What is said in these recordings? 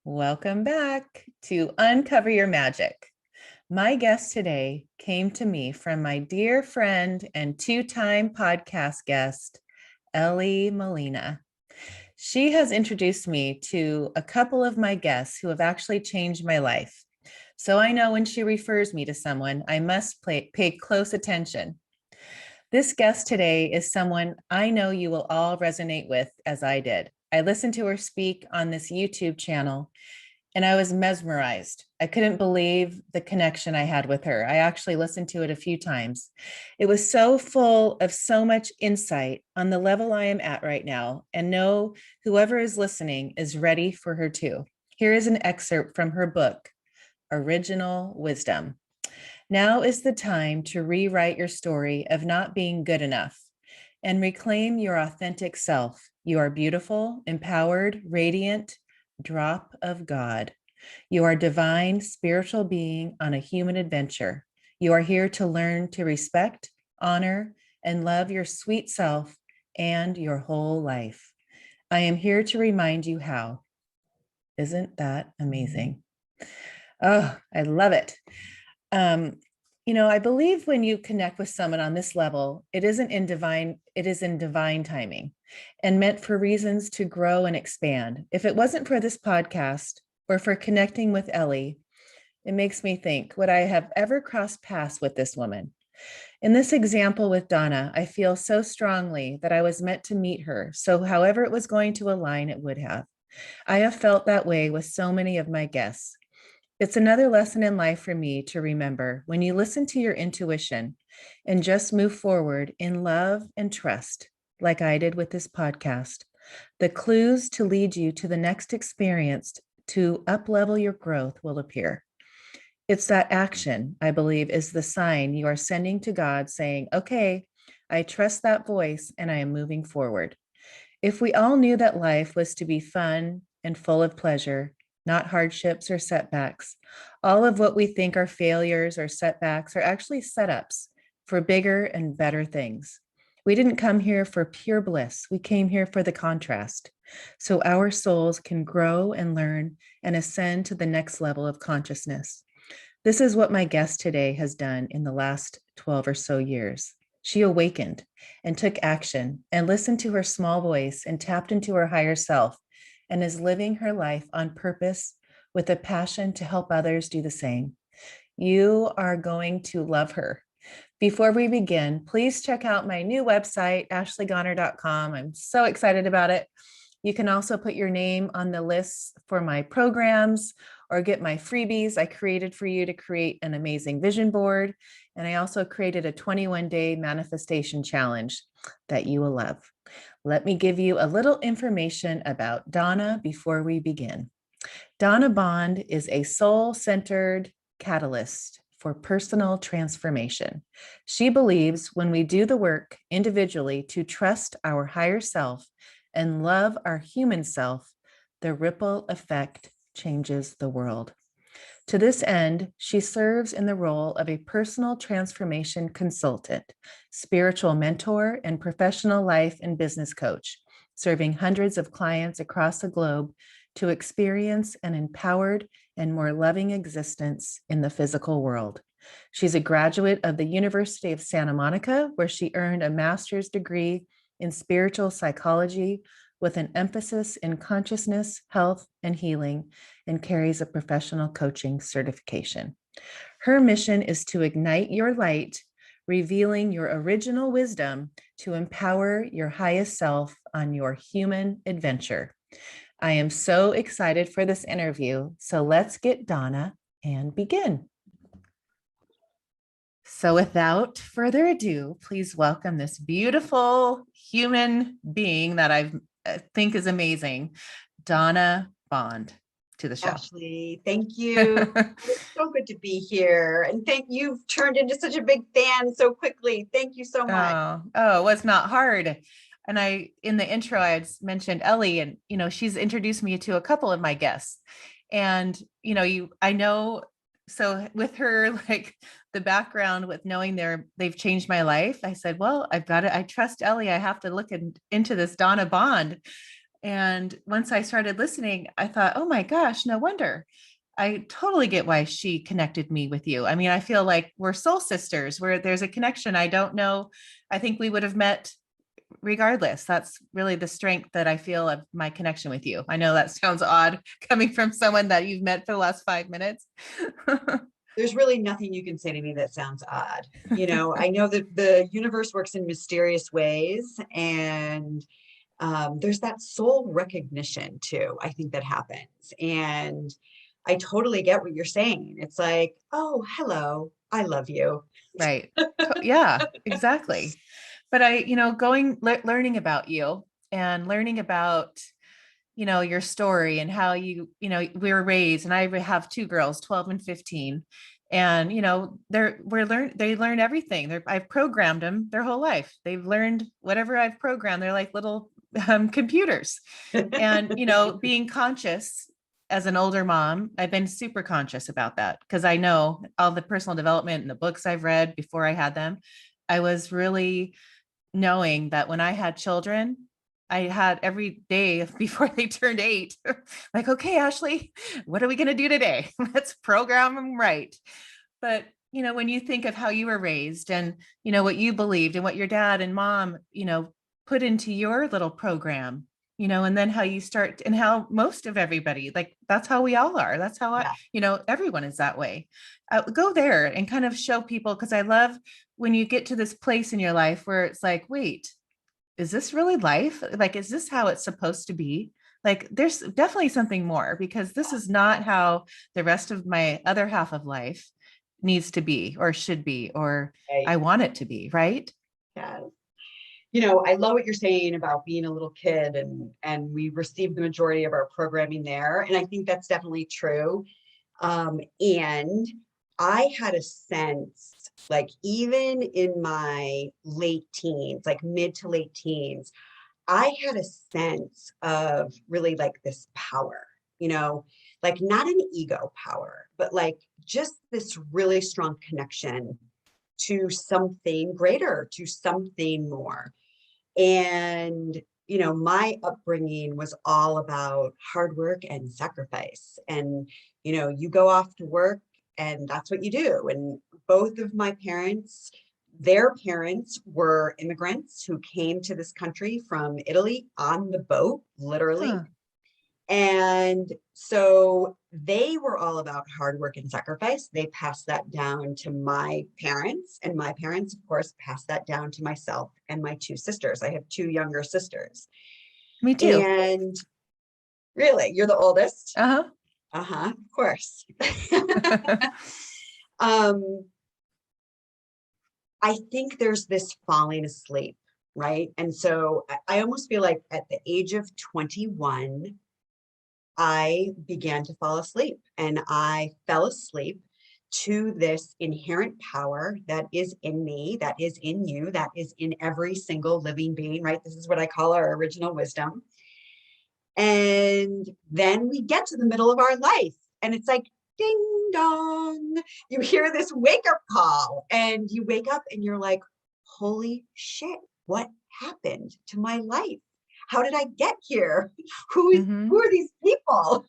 Welcome back to Uncover Your Magic. My guest today came to me from my dear friend and two-time podcast guest, Ellie Molina. She has introduced me to a couple of my guests who have actually changed my life. So I know when she refers me to someone, I must pay close attention. This guest today is someone I know you will all resonate with as I did. I listened to her speak on this YouTube channel and I was mesmerized. I couldn't believe the connection I had with her. I actually listened to it a few times. It was so full of so much insight on the level I am at right now, and know whoever is listening is ready for her too. Here is an excerpt from her book, Original Wisdom. Now is the time to rewrite your story of not being good enough and reclaim your authentic self. You are beautiful, empowered, radiant, drop of God. You are divine, spiritual being on a human adventure. You are here to learn to respect, honor, and love your sweet self and your whole life. I am here to remind you how. Isn't that amazing? Oh, I love it. Um, I believe when you connect with someone on this level, it is in divine timing and meant for reasons to grow and expand. If it wasn't for this podcast or for connecting with Ellie, it makes me think, would I have ever crossed paths with this woman? In this example with Donna, I feel so strongly that I was meant to meet her. So however it was going to align, it would have. I have felt that way with so many of my guests. It's another lesson in life for me to remember when you listen to your intuition and just move forward in love and trust, like I did with this podcast, the clues to lead you to the next experience to uplevel your growth will appear. It's that action, I believe, is the sign you are sending to God saying, okay, I trust that voice and I am moving forward. If we all knew that life was to be fun and full of pleasure, not hardships or setbacks, all of what we think are failures or setbacks are actually setups for bigger and better things. We didn't come here for pure bliss. We came here for the contrast, so our souls can grow and learn and ascend to the next level of consciousness. This is what my guest today has done in the last 12 or so years. She awakened and took action and listened to her small voice and tapped into her higher self and is living her life on purpose with a passion to help others do the same. You are going to love her. Before we begin, please check out my new website, ashleygoner.com. I'm so excited about it. You can also put your name on the list for my programs or get my freebies I created for you to create an amazing vision board. And I also created a 21-day manifestation challenge that you will love. Let me give you a little information about Donna before we begin. Donna Bond is a soul-centered catalyst for personal transformation. She believes when we do the work individually to trust our higher self and love our human self, the ripple effect changes the world. To this end, she serves in the role of a personal transformation consultant, spiritual mentor, and professional life and business coach, serving hundreds of clients across the globe to experience an empowered and more loving existence in the physical world. She's a graduate of the University of Santa Monica, where she earned a master's degree in spiritual psychology with an emphasis in consciousness, health, and healing, and carries a professional coaching certification. Her mission is to ignite your light, revealing your original wisdom to empower your highest self on your human adventure. I am so excited for this interview. So let's get Donna and begin. So without further ado, please welcome this beautiful human being that I think is amazing, Donna Bond, to the show. Ashley, thank you. It's so good to be here. And you've turned into such a big fan so quickly. Thank you so much. Oh, it was not hard. And in the intro, I had mentioned Ellie, and, she's introduced me to a couple of my guests. And, I know, so with her, like the background with knowing they've changed my life, I said, well, I trust Ellie. I have to look into this Donna Bond. And once I started listening, I thought, oh my gosh, no wonder. I totally get why she connected me with you. I mean, I feel like we're soul sisters, where there's a connection. I don't know. I think we would have met regardless. That's really the strength that I feel of my connection with you. I know that sounds odd coming from someone that you've met for the last 5 minutes. There's really nothing you can say to me that sounds odd. I know that the universe works in mysterious ways, and there's that soul recognition too, I think, that happens. And I totally get what you're saying. It's like, oh, hello, I love you. Right. Yeah, exactly. But learning about you and learning about, your story and how we were raised, and I have two girls, 12 and 15. And, they learn everything. I've programmed them their whole life. They've learned whatever I've programmed. They're like little computers. And, being conscious as an older mom, I've been super conscious about that because I know all the personal development and the books I've read before I had them. I was really knowing that when I had children, I had every day before they turned 8, like, okay, Ashley, what are we going to do today? Let's program them right. But, when you think of how you were raised and, what you believed and what your dad and mom, put into your little program, and then how you start and how most of everybody, like, that's how we all are. That's how Yeah. everyone is that way. Go there and kind of show people, because I love when you get to this place in your life where it's like, wait, is this really life? Like, is this how it's supposed to be? Like, there's definitely something more, because this is not how the rest of my other half of life needs to be or should be, or Right. I want it to be, right? Yeah. I love what you're saying about being a little kid, and we received the majority of our programming there. And I think that's definitely true. And I had a sense, like, even in my late teens, like mid to late teens, I had a sense of really like this power, like not an ego power, but like just this really strong connection to something greater, to something more. And, my upbringing was all about hard work and sacrifice. And, you go off to work and that's what you do. And both of my parents, their parents were immigrants who came to this country from Italy on the boat, literally. Huh. And so they were all about hard work and sacrifice. They passed that down to my parents, and my parents, of course, passed that down to myself and my two sisters. I have two younger sisters. Me too. And really, you're the oldest? Uh-huh. Of course. um, I think there's this falling asleep, right? And so I almost feel like at the age of 21, I began to fall asleep, and I fell asleep to this inherent power that is in me, that is in you, that is in every single living being, right? This is what I call our original wisdom. And then we get to the middle of our life, and it's like, ding dong, you hear this wake up call, and you wake up and you're like, holy shit, what happened to my life? How did I get here? Who Mhm. are these people?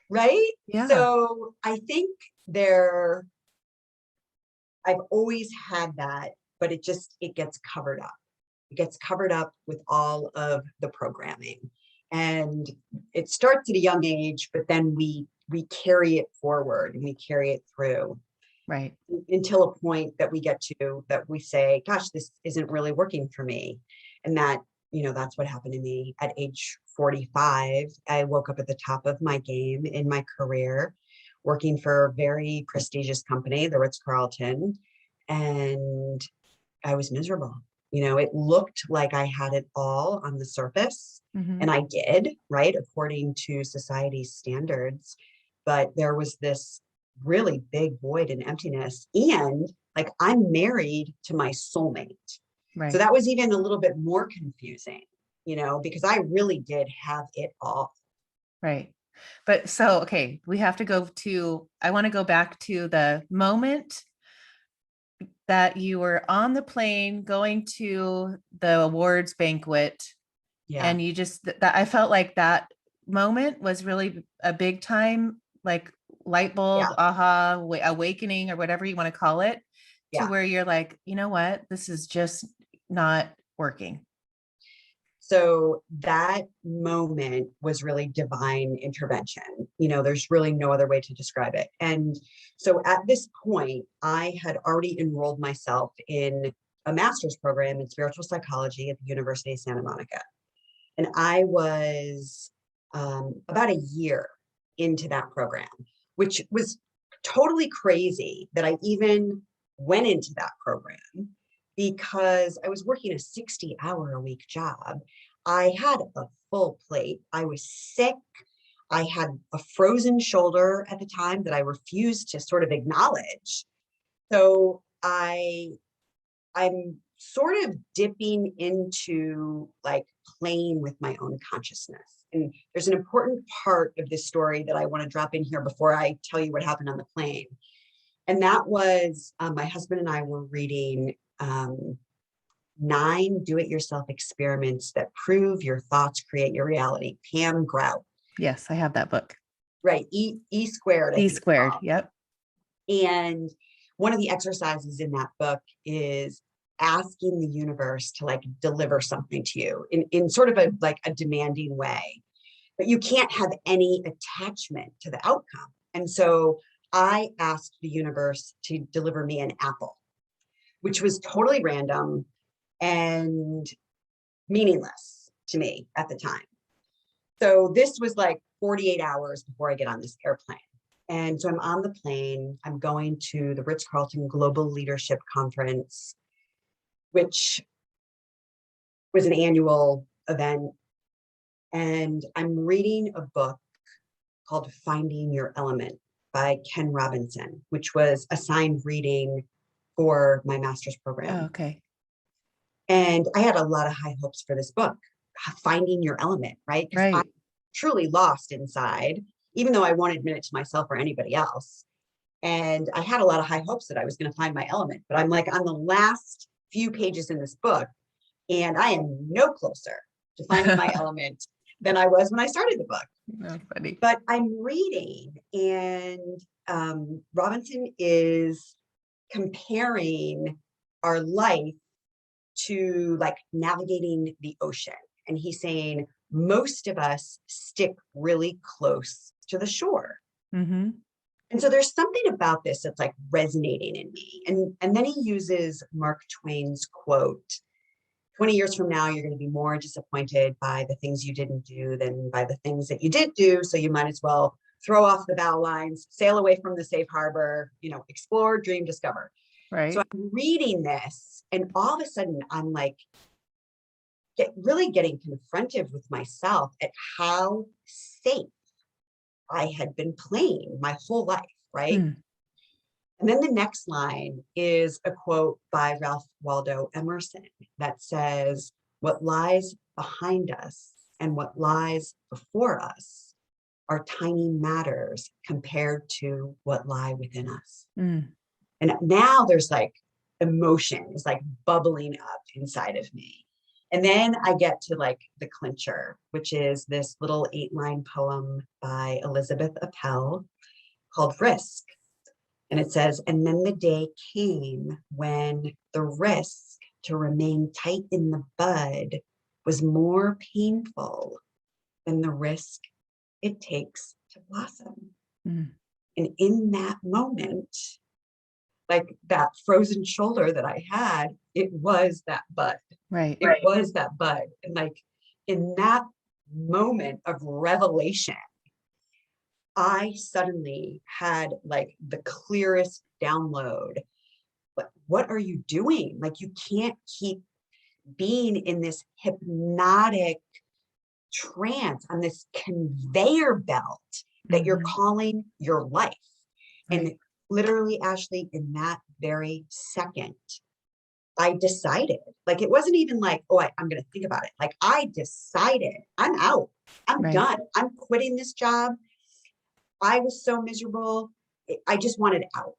Right? Yeah. So I think there, I've always had that, but it gets covered up. It gets covered up with all of the programming. And it starts at a young age, but then we carry it forward and we carry it through Right. until a point that we get to that we say, gosh, this isn't really working for me. And that's what happened to me at age 45. I woke up at the top of my game in my career, working for a very prestigious company, the Ritz-Carlton, and I was miserable. It looked like I had it all on the surface, and Mhm. I did, right, according to society's standards. But there was this really big void and emptiness. And like, I'm married to my soulmate. So Right. that was even a little bit more confusing, because I really did have it all. Right. But so, okay, I want to go back to the moment that you were on the plane going to the awards banquet Yeah. And you just, that I felt like that moment was really a big time, like light bulb, Yeah. aha, awakening, or whatever you want to call it, to Yeah. where you're like, you know what, this is just not working. So that moment was really divine intervention. There's really no other way to describe it. And so at this point, I had already enrolled myself in a master's program in spiritual psychology at the University of Santa Monica. And I was about a year into that program, which was totally crazy that I even went into that program because I was working a 60-hour-a-week job. I had a full plate. I was sick. I had a frozen shoulder at the time that I refused to sort of acknowledge. So I'm sort of dipping into like playing with my own consciousness. And there's an important part of this story that I want to drop in here before I tell you what happened on the plane. And that was my husband and I were reading 9 do-it-yourself experiments that prove your thoughts create your reality. Pam Grout. Yes, I have that book. Right. E squared. I E think it's squared. called. Yep. And one of the exercises in that book is asking the universe to like deliver something to you in sort of a demanding way, but you can't have any attachment to the outcome. And so I asked the universe to deliver me an apple, which was totally random and meaningless to me at the time. So this was like 48 hours before I get on this airplane. And so I'm on the plane. I'm going to the Ritz-Carlton Global Leadership Conference, which was an annual event. And I'm reading a book called Finding Your Element by Ken Robinson, which was assigned reading for my master's program. Oh, okay. And I had a lot of high hopes for this book, Finding Your Element, right? Because I Right. truly lost inside, even though I won't admit it to myself or anybody else. And I had a lot of high hopes that I was going to find my element, but I'm like on the last few pages in this book, and I am no closer to finding my element than I was when I started the book. That's funny. But I'm reading, and Robinson is comparing our life to like navigating the ocean. And he's saying most of us stick really close to the shore. Mm-hmm. And so there's something about this that's like resonating in me. And then he uses Mark Twain's quote, 20 years from now, you're going to be more disappointed by the things you didn't do than by the things that you did do. So you might as well throw off the bow lines, sail away from the safe harbor, explore, dream, discover. Right. So I'm reading this, and all of a sudden I'm like, really getting confronted with myself at how safe I had been playing my whole life, right? Mm. And then the next line is a quote by Ralph Waldo Emerson that says, "What lies behind us and what lies before us are tiny matters compared to what lie within us." Mm. And now there's like emotion is like bubbling up inside of me. And then I get to like the clincher, which is this little 8-line poem by Elizabeth Appel called Risk. And it says, "And then the day came when the risk to remain tight in the bud was more painful than the risk it takes to blossom." Mm. And in that moment, like that frozen shoulder that I had, it was that bud. Right. It was that bud. And like in that moment of revelation, I suddenly had like the clearest download. But what are you doing? Like you can't keep being in this hypnotic trance on this conveyor belt that you're Mhm. calling your life. Right. And literally, Ashley, in that very second, I decided, like, it wasn't even like, oh, I'm going to think about it. Like, I decided I'm out. I'm Right. done. I'm quitting this job. I was so miserable. I just wanted out.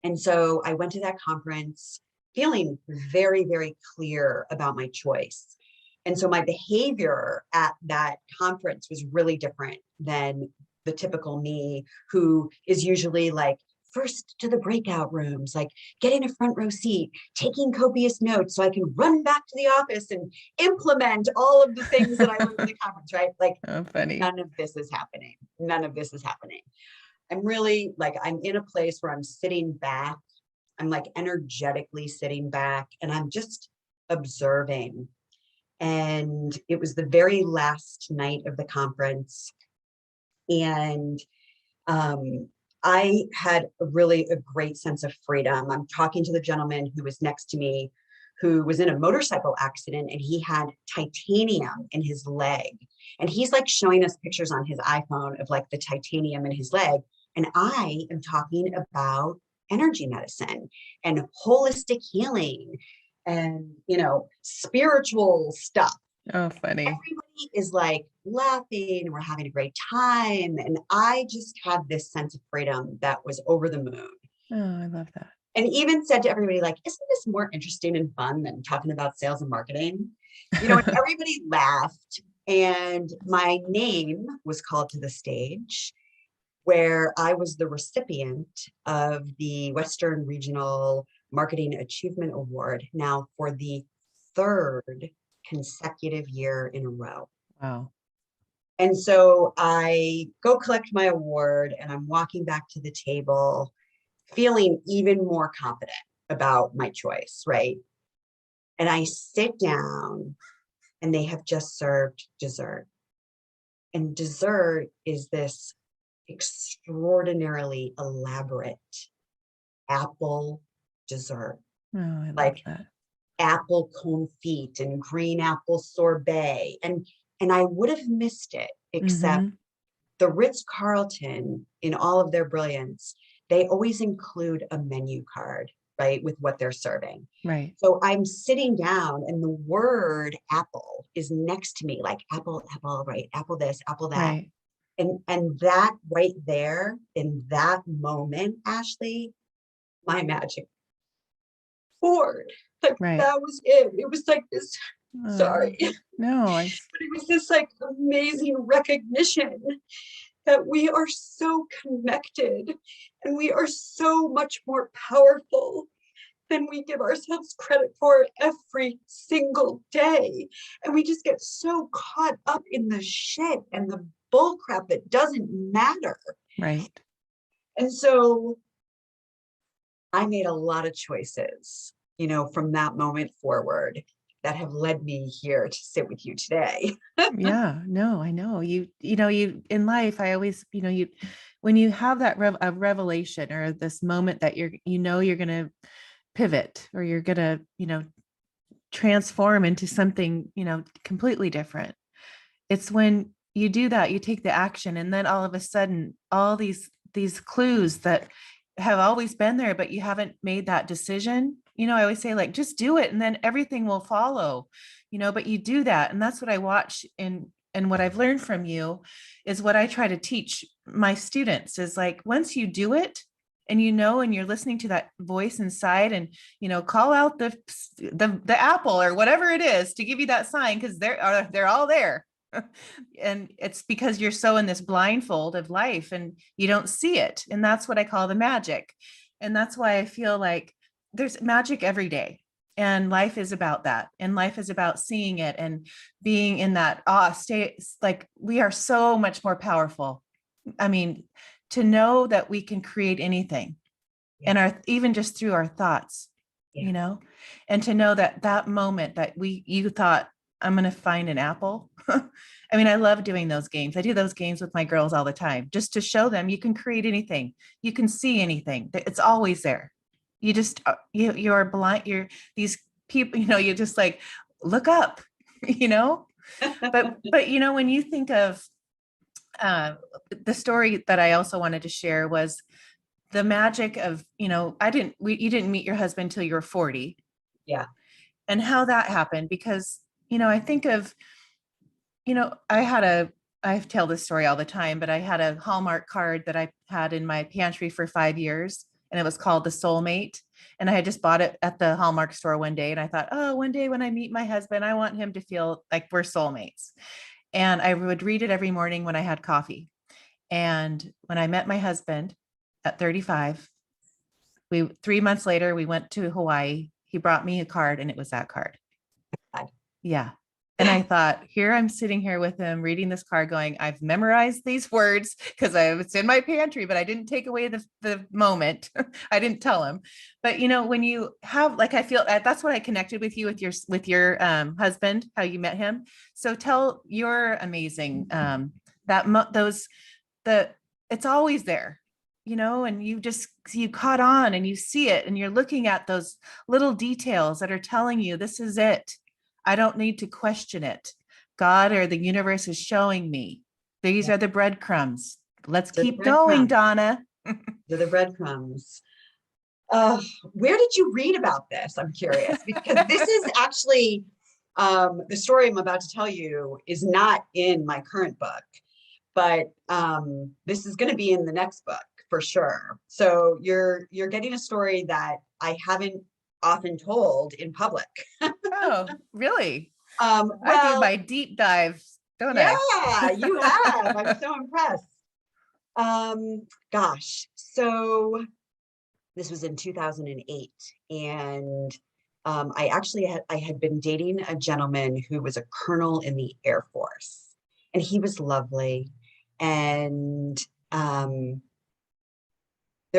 And so I went to that conference feeling very, very clear about my choice. And so my behavior at that conference was really different than the typical me, who is usually like first to the breakout rooms, like getting a front row seat, taking copious notes so I can run back to the office and implement all of the things that I learned at the conference, right? Like, Oh, funny. none of this is happening. None of this is happening. I'm really like, I'm in a place where I'm sitting back. I'm like energetically sitting back and I'm just observing. And it was the very last night of the conference. And I had a great sense of freedom. I'm talking to the gentleman who was next to me, who was in a motorcycle accident, and he had titanium in his leg. And he's like showing us pictures on his iPhone of like the titanium in his leg. And I am talking about energy medicine and holistic healing and, spiritual stuff. Oh, funny. Everybody is like laughing and we're having a great time. And I just had this sense of freedom that was over the moon. Oh, I love that. And even said to everybody, like, isn't this more interesting and fun than talking about sales and marketing? And everybody laughed. And my name was called to the stage, where I was the recipient of the Western Regional Marketing Achievement Award, now for the third consecutive year in a row. Wow. And so I go collect my award and I'm walking back to the table, feeling even more confident about my choice, right? And I sit down and they have just served dessert. And dessert is this extraordinarily elaborate apple dessert. Oh, I love Like that. apple confit and green apple sorbet. And I would have missed it, except the Ritz-Carlton, in all of their brilliance, they always include a menu card, right, with what they're serving. Right. So I'm sitting down and the word apple is next to me, like apple, right? Apple this, apple that. Right. And that right there in that moment, Ashley, my magic poured. Like Right. that was it. It was like this, sorry. No, But it was this like amazing recognition that we are so connected and we are so much more powerful than we give ourselves credit for every single day. And we just get so caught up in the shit and the bull crap that doesn't matter. right. And so I made a lot of choices, from that moment forward that have led me here to sit with you today. Yeah, no, I know you in life, I always, when you have that a revelation or this moment that you're going to pivot or you're going to, transform into something, completely different. It's when you do that, you take the action, and then all of a sudden, all these clues that have always been there, but you haven't made that decision. I always say, like, just do it and then everything will follow, but you do that. And that's what I watch and what I've learned from you is what I try to teach my students is like, once you do it and and you're listening to that voice inside and, call out the apple or whatever it is to give you that sign, because they're all there. And it's because you're so in this blindfold of life and you don't see it. And that's what I call the magic. And that's why I feel like there's magic every day. And life is about that. And life is about seeing it and being in that state. Like, we are so much more powerful. I mean, to know that we can create anything and even just through our thoughts, and to know that moment that you thought, I'm going to find an apple. I mean, I love doing those games. I do those games with my girls all the time, just to show them you can create anything. You can see anything. It's always there. You just, you're blind. You're these people, you just like, look up, but, when you think of the story that I also wanted to share was the magic of, you didn't meet your husband till you were 40. Yeah. And how that happened, because, I think of, I tell this story all the time, but I had a Hallmark card that I had in my pantry for 5 years. and it was called The Soulmate. And I had just bought it at the Hallmark store one day. And I thought, oh, one day when I meet my husband, I want him to feel like we're soulmates. And I would read it every morning when I had coffee. And when I met my husband at 35, 3 months later, we went to Hawaii. He brought me a card, and it was that card. Yeah. And I thought, here I'm sitting here with him reading this card going, I've memorized these words because it's in my pantry, but I didn't take away the moment. I didn't tell him. But when you have, like, I feel that's what I connected with you with your husband, how you met him. So tell your amazing it's always there, and you caught on and you see it and you're looking at those little details that are telling you this is it. I don't need to question it. God or the universe is showing me. These are the breadcrumbs. Let's keep going, Donna. They're the breadcrumbs. Where did you read about this? I'm curious, because this is actually the story I'm about to tell you is not in my current book, but this is going to be in the next book for sure. So you're getting a story that I haven't often told in public. Oh, really? Well, I do my deep dives, don't I? Yeah, you have. I'm so impressed. Gosh, so this was in 2008, and I had been dating a gentleman who was a colonel in the Air Force, and he was lovely. And there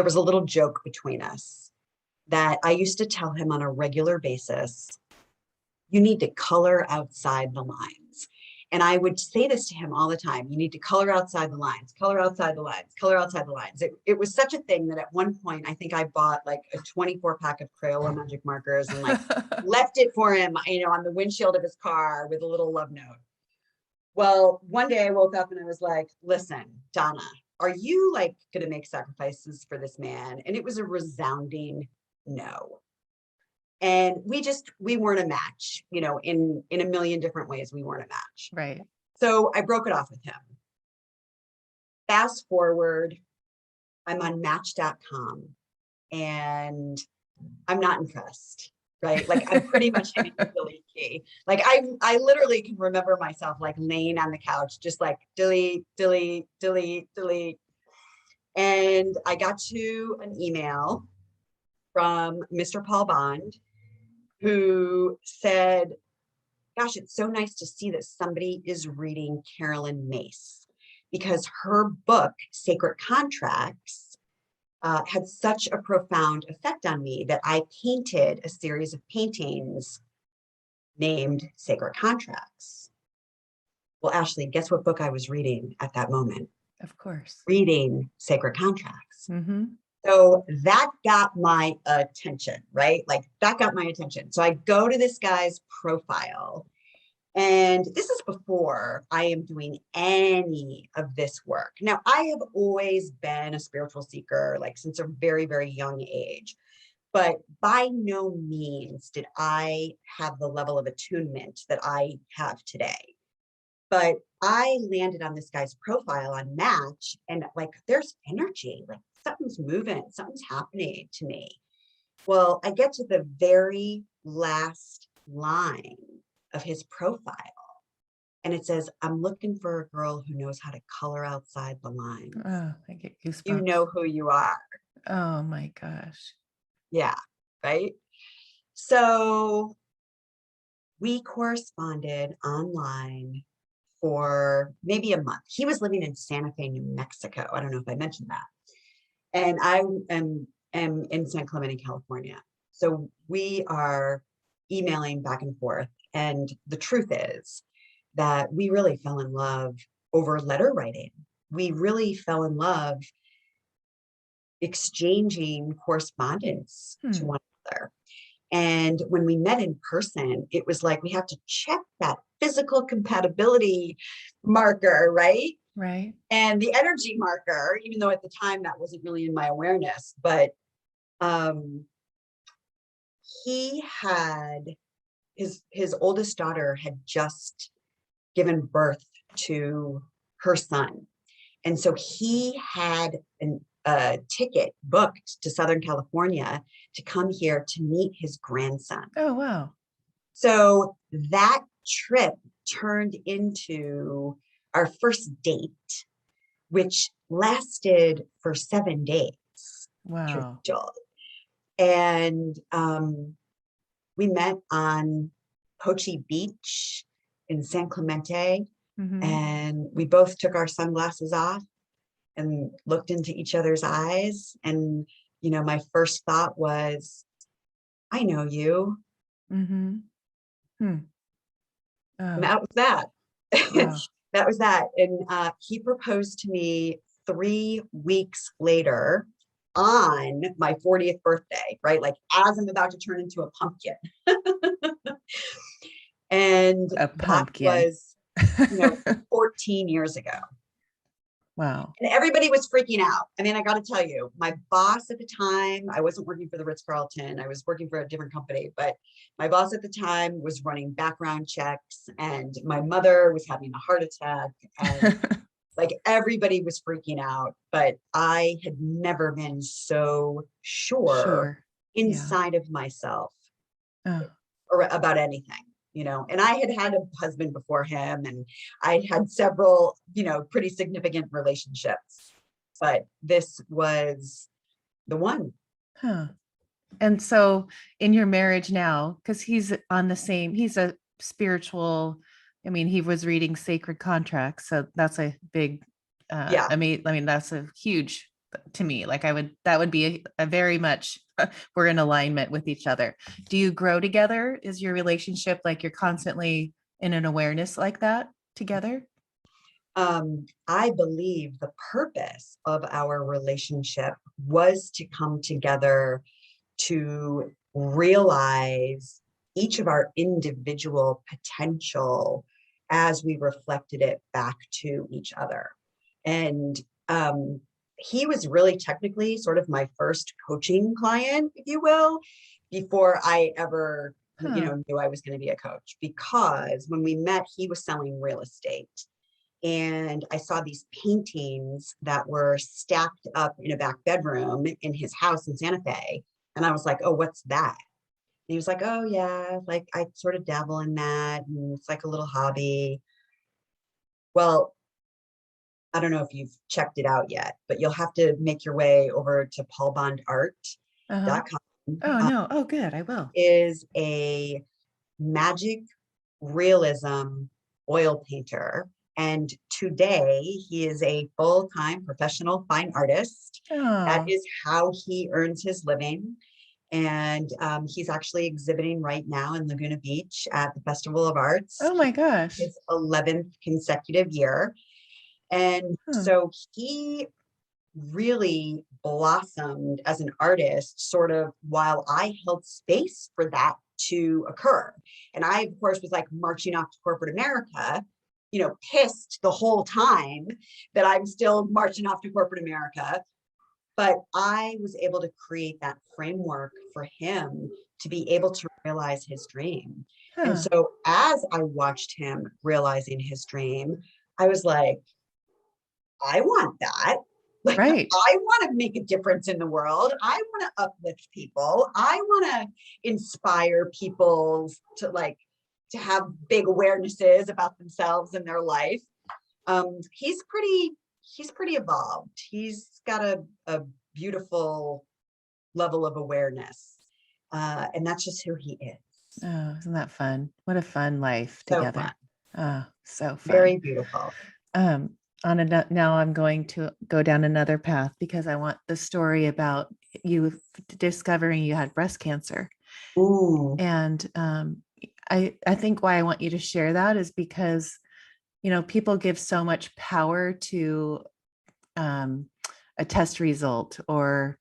was a little joke between us that I used to tell him on a regular basis, you need to color outside the lines. And I would say this to him all the time. You need to color outside the lines, color outside the lines, color outside the lines. It was such a thing that at one point, I think I bought like a 24 pack of Crayola magic markers and like left it for him, on the windshield of his car with a little love note. Well, one day I woke up and I was like, listen, Donna, are you like going to make sacrifices for this man? And it was a resounding no. And we weren't a match, in a million different ways, we weren't a match. Right. So I broke it off with him. Fast forward, I'm on match.com and I'm not impressed, right? Like I'm pretty much hitting the delete key. Like I literally can remember myself like laying on the couch, just like delete, delete, delete, delete. And I got to an email from Mr. Paul Bond, who said, gosh, it's so nice to see that somebody is reading Carolyn Mace, because her book, Sacred Contracts, had such a profound effect on me that I painted a series of paintings named Sacred Contracts. Well, Ashley, guess what book I was reading at that moment? Of course. Reading Sacred Contracts. Mm-hmm. So that got my attention, right? Like that got my attention. So I go to this guy's profile, and this is before I am doing any of this work. Now, I have always been a spiritual seeker, like since a very, very young age, but by no means did I have the level of attunement that I have today. But I landed on this guy's profile on Match, and like there's energy, like something's moving, something's happening to me. Well, I get to the very last line of his profile, and it says, I'm looking for a girl who knows how to color outside the lines. Oh, I get goosebumps. You know who you are. Oh my gosh. Yeah, right? So we corresponded online for maybe a month. He was living in Santa Fe, New Mexico. I don't know if I mentioned that. And I am in San Clemente, California. So we are emailing back and forth. And the truth is that we really fell in love over letter writing. We really fell in love exchanging correspondence to one another. And when we met in person, it was like we have to check that physical compatibility marker, right? Right. And the energy marker, even though at the time that wasn't really in my awareness, but he had his oldest daughter had just given birth to her son. And so he had a ticket booked to Southern California to come here to meet his grandson. Oh, wow. So that trip turned into our first date, which lasted for 7 days. Wow. And we met on Pochi Beach in San Clemente, Mm-hmm. and we both took our sunglasses off and looked into each other's eyes. And, my first thought was, I know you. Mm-hmm. Hmm. And Oh, that was that. wow. That was that. And he proposed to me 3 weeks later on my 40th birthday, right? Like as I'm about to turn into a pumpkin. And A that pumpkin. was, 14 years ago. Wow. And everybody was freaking out. I mean, I got to tell you, my boss at the time, I wasn't working for the Ritz-Carlton. I was working for a different company, but my boss at the time was running background checks, and my mother was having a heart attack, and like everybody was freaking out. But I had never been so sure Sure. Yeah. inside of myself Oh, or about anything. And I had a husband before him, and I had several, pretty significant relationships, but this was the one. huh. And so in your marriage now, because he's a spiritual, I mean, he was reading sacred contracts. So that's a big, Yeah. I mean, that's a huge to me. Like that would be a very much, we're in alignment with each other. Do you grow together? Is your relationship like you're constantly in an awareness like that together? I believe the purpose of our relationship was to come together to realize each of our individual potential as we reflected it back to each other. And he was really technically sort of my first coaching client, if you will, before I ever, Huh. knew I was going to be a coach. Because when we met, he was selling real estate. And I saw these paintings that were stacked up in a back bedroom in his house in Santa Fe. And I was like, oh, what's that? And he was like, oh, yeah, like I sort of dabble in that. And it's like a little hobby. Well, I don't know if you've checked it out yet, but you'll have to make your way over to Uh-huh. paulbondart.com. Oh no. Oh, good. I will. Is a magic realism oil painter. And today he is a full-time professional fine artist. That Oh, is how he earns his living. And he's actually exhibiting right now in Laguna Beach at the Festival of Arts, oh my gosh. his 11th consecutive year. And Huh. so he really blossomed as an artist sort of while I held space for that to occur. And I, of course, was like marching off to corporate America, pissed the whole time that I'm still marching off to corporate America. But I was able to create that framework for him to be able to realize his dream. And Huh. so as I watched him realizing his dream, I was like, I want that. Like, Right. I want to make a difference in the world. I want to uplift people. I want to inspire people to have big awarenesses about themselves and their life. He's pretty evolved. He's got a beautiful level of awareness. And that's just who he is. Oh, isn't that fun? What a fun life So fun. together. Oh, so fun. Very beautiful. Um, now I'm going to go down another path because I want the story about you discovering you had breast cancer. Ooh. And I think why I want you to share that is because, people give so much power to um, a test result or,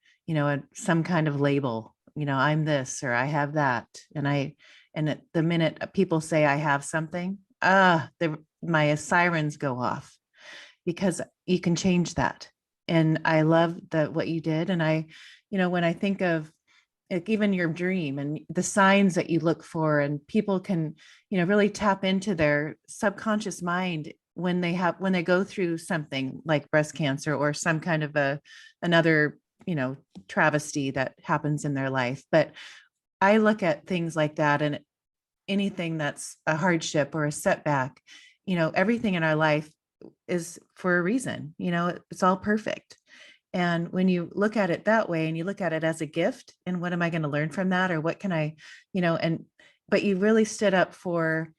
some kind of label, I'm this or I have that. And at the minute people say I have something, my sirens go off because you can change that. And I love what you did. And when I think of like even your dream and the signs that you look for and people can, really tap into their subconscious mind when they go through something like breast cancer or some kind of another, travesty that happens in their life. But I look at things like that, and anything that's a hardship or a setback, everything in our life is for a reason. It's all perfect. And when you look at it that way and you look at it as a gift, and what am I going to learn from that? Or what can I, and but you really stood up for,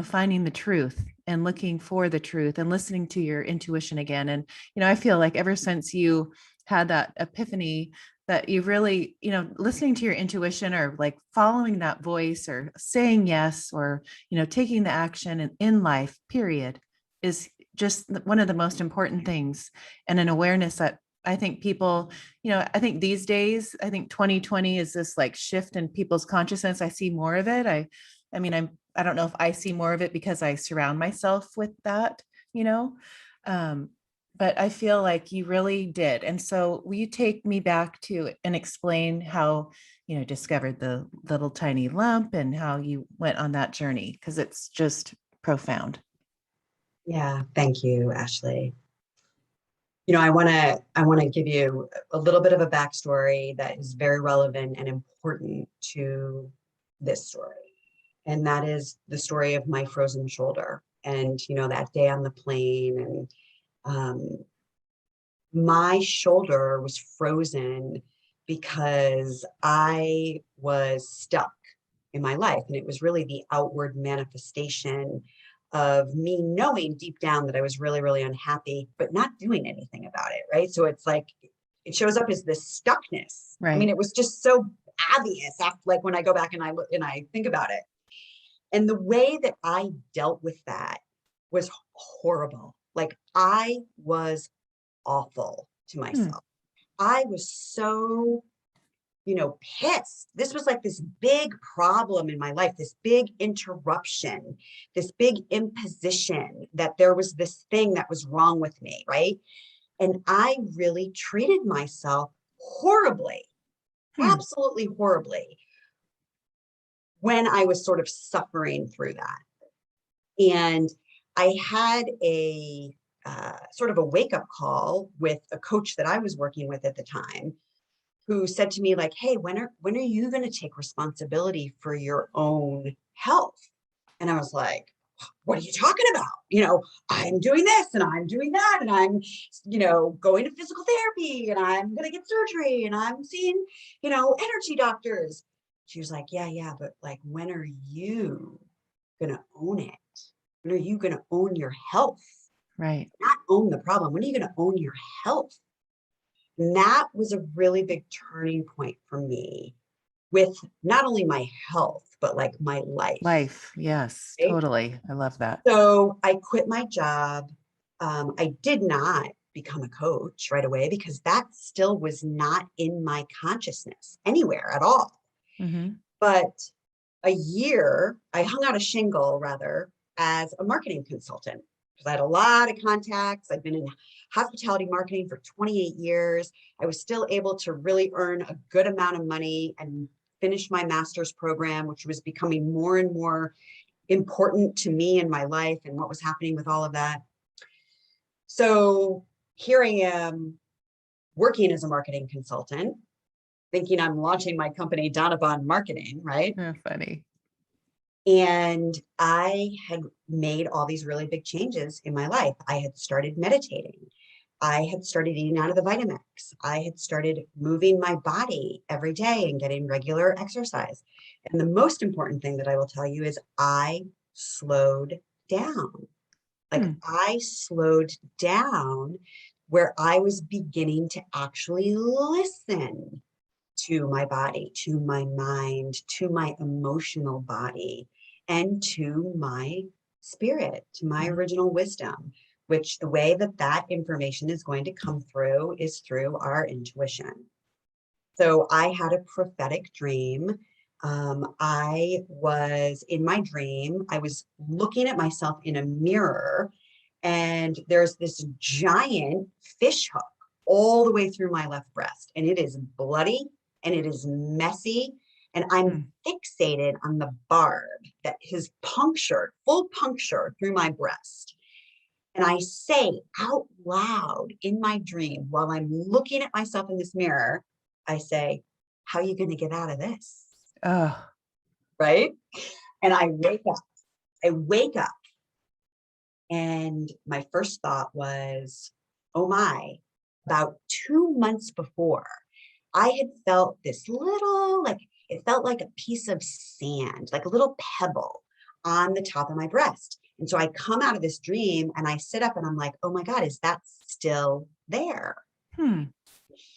finding the truth and looking for the truth and listening to your intuition again. And, I feel like ever since you had that epiphany, that you really, listening to your intuition, or like following that voice, or saying yes, or, taking the action in life, period, is just one of the most important things. And an awareness that I think people, I think these days, I think 2020 is this like shift in people's consciousness. I see more of it. I mean, I don't know if I see more of it because I surround myself with that, you know, um, but I feel like you really did. And so will you take me back to and explain how, discovered the little tiny lump and how you went on that journey? Because it's just profound. Yeah, thank you, Ashley. I want to give you a little bit of a backstory that is very relevant and important to this story. And that is the story of my frozen shoulder. And, that day on the plane, and my shoulder was frozen because I was stuck in my life. And it was really the outward manifestation of me knowing deep down that I was really, really unhappy, but not doing anything about it. Right. So it's like, it shows up as this stuckness. I mean, Right. it was just so obvious after, like, when I go back and I look and I think about it. And the way that I dealt with that was horrible. Like, I was awful to Hmm. myself. I was so, pissed. This was like this big problem in my life, this big interruption, this big imposition that there was this thing that was wrong with me, right? And I really treated myself horribly, Hmm. absolutely horribly, when I was sort of suffering through that. And I had a sort of a wake up call with a coach that I was working with at the time, who said to me, like, hey, when are you going to take responsibility for your own health? And I was like, what are you talking about? I'm doing this and I'm doing that, and I'm, going to physical therapy, and I'm going to get surgery, and I'm seeing, energy doctors. She was like, yeah, but like, when are you going to own it? When are you going to own your health? Right. Not own the problem. When are you going to own your health? And that was a really big turning point for me with not only my health, but like my life. Life. Yes, Right? totally. I love that. So I quit my job. I did not become a coach right away because that still was not in my consciousness anywhere at all. Hmm. But I hung out a shingle rather as a marketing consultant because I had a lot of contacts. I'd been in hospitality marketing for 28 years. I was still able to really earn a good amount of money and finish my master's program, which was becoming more and more important to me in my life and what was happening with all of that. So here I am working as a marketing consultant, thinking I'm launching my company, Donna Marketing, right? Oh, funny. And I had made all these really big changes in my life. I had started meditating. I had started eating out of the Vitamix. I had started moving my body every day and getting regular exercise. And the most important thing that I will tell you is I slowed down. Like, Hmm. I slowed down where I was beginning to actually listen to my body, to my mind, to my emotional body, and to my spirit, to my Mhm. original wisdom, which the way that that information is going to come through is through our intuition. So I had a prophetic dream. I was in my dream, I was looking at myself in a mirror, and there's this giant fish hook all the way through my left breast, and it is bloody and it is messy. And I'm Hmm. fixated on the barb that has punctured, full puncture through my breast. And I say out loud in my dream, while I'm looking at myself in this mirror, I say, how are you going to get out of this? Oh, Right? And I wake up. I wake up. And my first thought was, oh my, about 2 months before, I had felt this little, like, it felt like a piece of sand, like a little pebble on the top of my breast. And so I come out of this dream and I sit up and I'm like, oh my God, is that still there? hmm.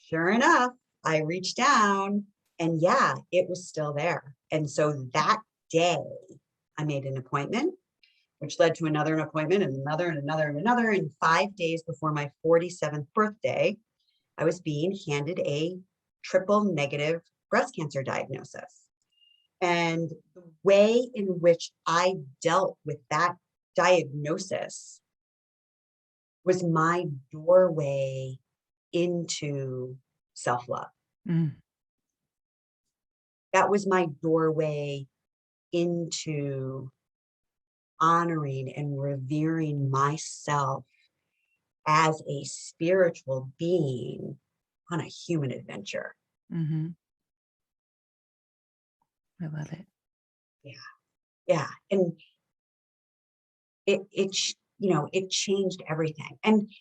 Sure enough, I reached down and yeah, it was still there. And so that day, I made an appointment, which led to another appointment and another and another and another. And 5 days before my 47th birthday, I was being handed a triple negative breast cancer diagnosis. And the way in which I dealt with that diagnosis was my doorway into self-love. Mm. That was my doorway into honoring and revering myself as a spiritual being on a human adventure. Mm-hmm. I love it. Yeah. Yeah. And it changed everything. And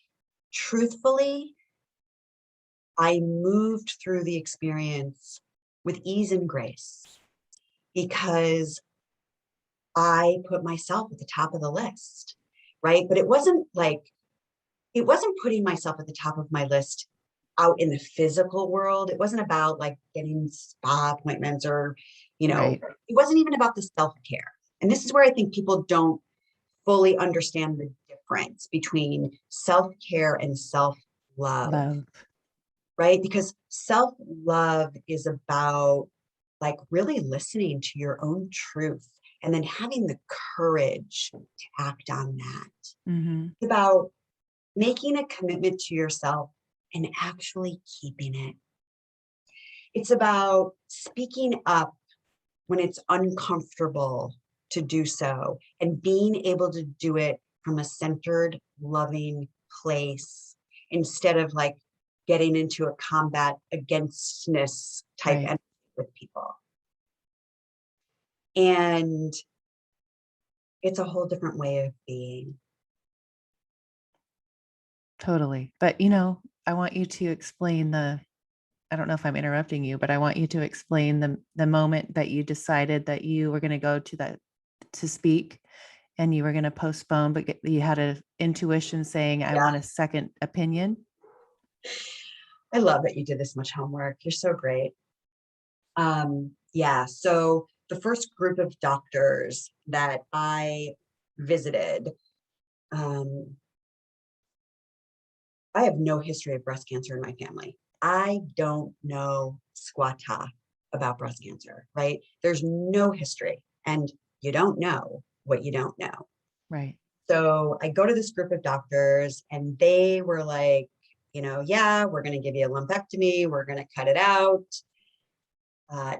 truthfully, I moved through the experience with ease and grace because I put myself at the top of the list, right? But it wasn't putting myself at the top of my list out in the physical world. It wasn't about like getting spa appointments or, Right. it wasn't even about the self-care. And this is where I think people don't fully understand the difference between self-care and self-love, Love. right? Because self-love is about like really listening to your own truth and then having the courage to act on that. Mm-hmm. It's about making a commitment to yourself and actually keeping it. It's about speaking up when it's uncomfortable to do so and being able to do it from a centered, loving place instead of like getting into a combat againstness type Right. energy with people. And it's a whole different way of being. Totally. But I want you to explain I don't know if I'm interrupting you, but I want you to explain the moment that you decided that you were going to go to speak and you were going to postpone, but you had an intuition saying, I Yeah, want a second opinion. I love that you did this much homework. You're so great. Yeah, so the first group of doctors that I visited, um, I have no history of breast cancer in my family. I don't know squata about breast cancer, right? There's no history, and you don't know what you don't know. Right. So I go to this group of doctors, and they were like, yeah, we're going to give you a lumpectomy. We're going to cut it out.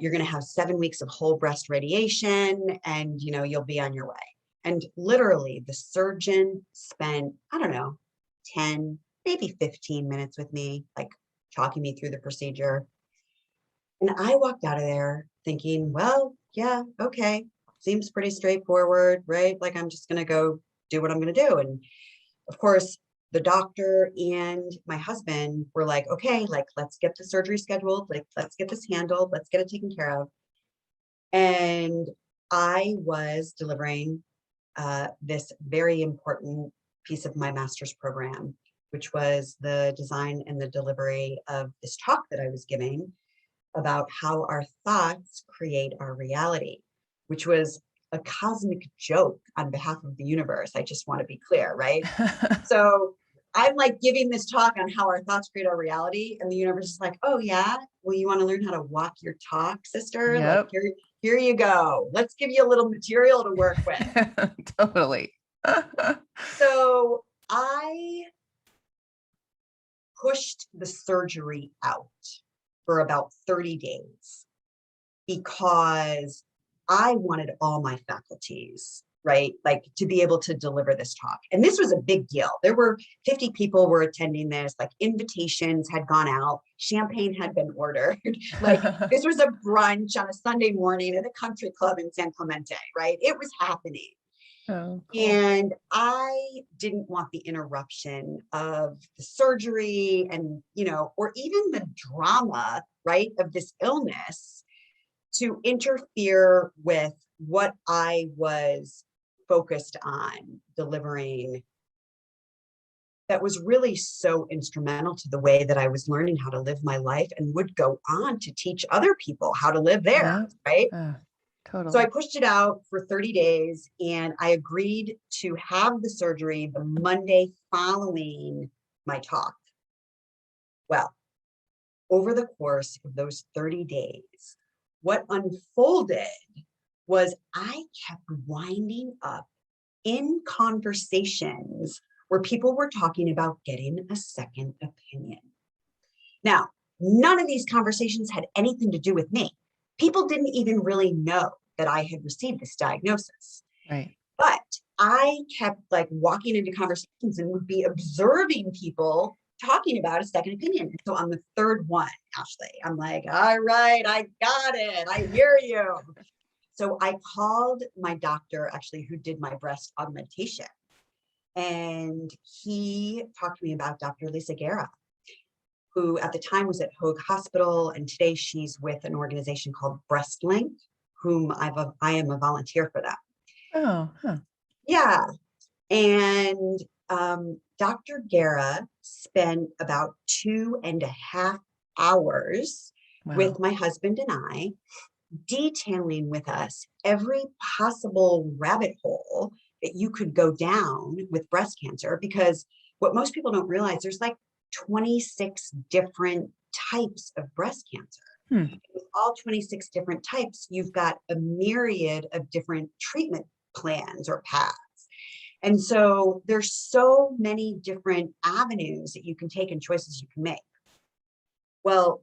You're going to have 7 weeks of whole breast radiation and, you'll be on your way. And literally the surgeon spent, I don't know, 10, maybe 15 minutes with me, like talking me through the procedure. And I walked out of there thinking, well, yeah, okay. Seems pretty straightforward, right? Like I'm just going to go do what I'm going to do. And of course, the doctor and my husband were like, okay, like, let's get the surgery scheduled. Like, let's get this handled. Let's get it taken care of. And I was delivering this very important piece of my master's program, which was the design and the delivery of this talk that I was giving about how our thoughts create our reality, which was a cosmic joke on behalf of the universe. I just want to be clear, right? So I'm like giving this talk on how our thoughts create our reality. And the universe is like, oh yeah, well, you want to learn how to walk your talk, sister? Like Yep. here you go. Let's give you a little material to work with. Totally. So I pushed the surgery out for about 30 days because I wanted all my faculties right? Like to be able to deliver this talk. And this was a big deal. There were 50 people were attending this, like invitations had gone out, champagne had been ordered. Like this was a brunch on a Sunday morning at a country club in San Clemente, right? It was happening. Oh, cool. And I didn't want the interruption of the surgery and, or even the drama, right, of this illness to interfere with what I was focused on delivering that was really so instrumental to the way that I was learning how to live my life and would go on to teach other people how to live theirs, right? So I Totally. pushed it out for 30 days and I agreed to have the surgery the Monday following my talk. Well, over the course of those 30 days, what unfolded was I kept winding up in conversations where people were talking about getting a second opinion. Now, none of these conversations had anything to do with me. People didn't even really know that I had received this diagnosis. Right. But I kept like walking into conversations and would be observing people talking about a second opinion. And so on the third one, Ashley, I'm like, all right, I got it. I hear you. So I called my doctor, actually, who did my breast augmentation. And he talked to me about Dr. Lisa Guerra, who at the time was at Hoag Hospital. And today she's with an organization called BreastLink, whom I am a volunteer for them. Oh, huh. Yeah. And Dr. Guerra spent about 2.5 hours with my husband and I, detailing with us every possible rabbit hole that you could go down with breast cancer. Because what most people don't realize, there's like 26 different types of breast cancer. With all 26 different types, you've got a myriad of different treatment plans or paths. And so there's so many different avenues that you can take and choices you can make. Well,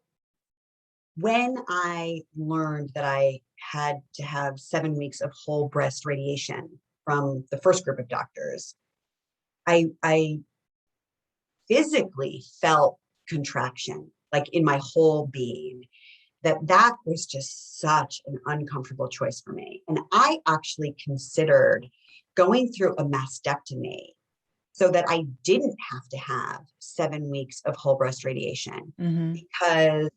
when I learned that I had to have 7 weeks of whole breast radiation from the first group of doctors, I physically felt contraction, like in my whole being, that was just such an uncomfortable choice for me. And I actually considered going through a mastectomy so that I didn't have to have 7 weeks of whole breast radiation, because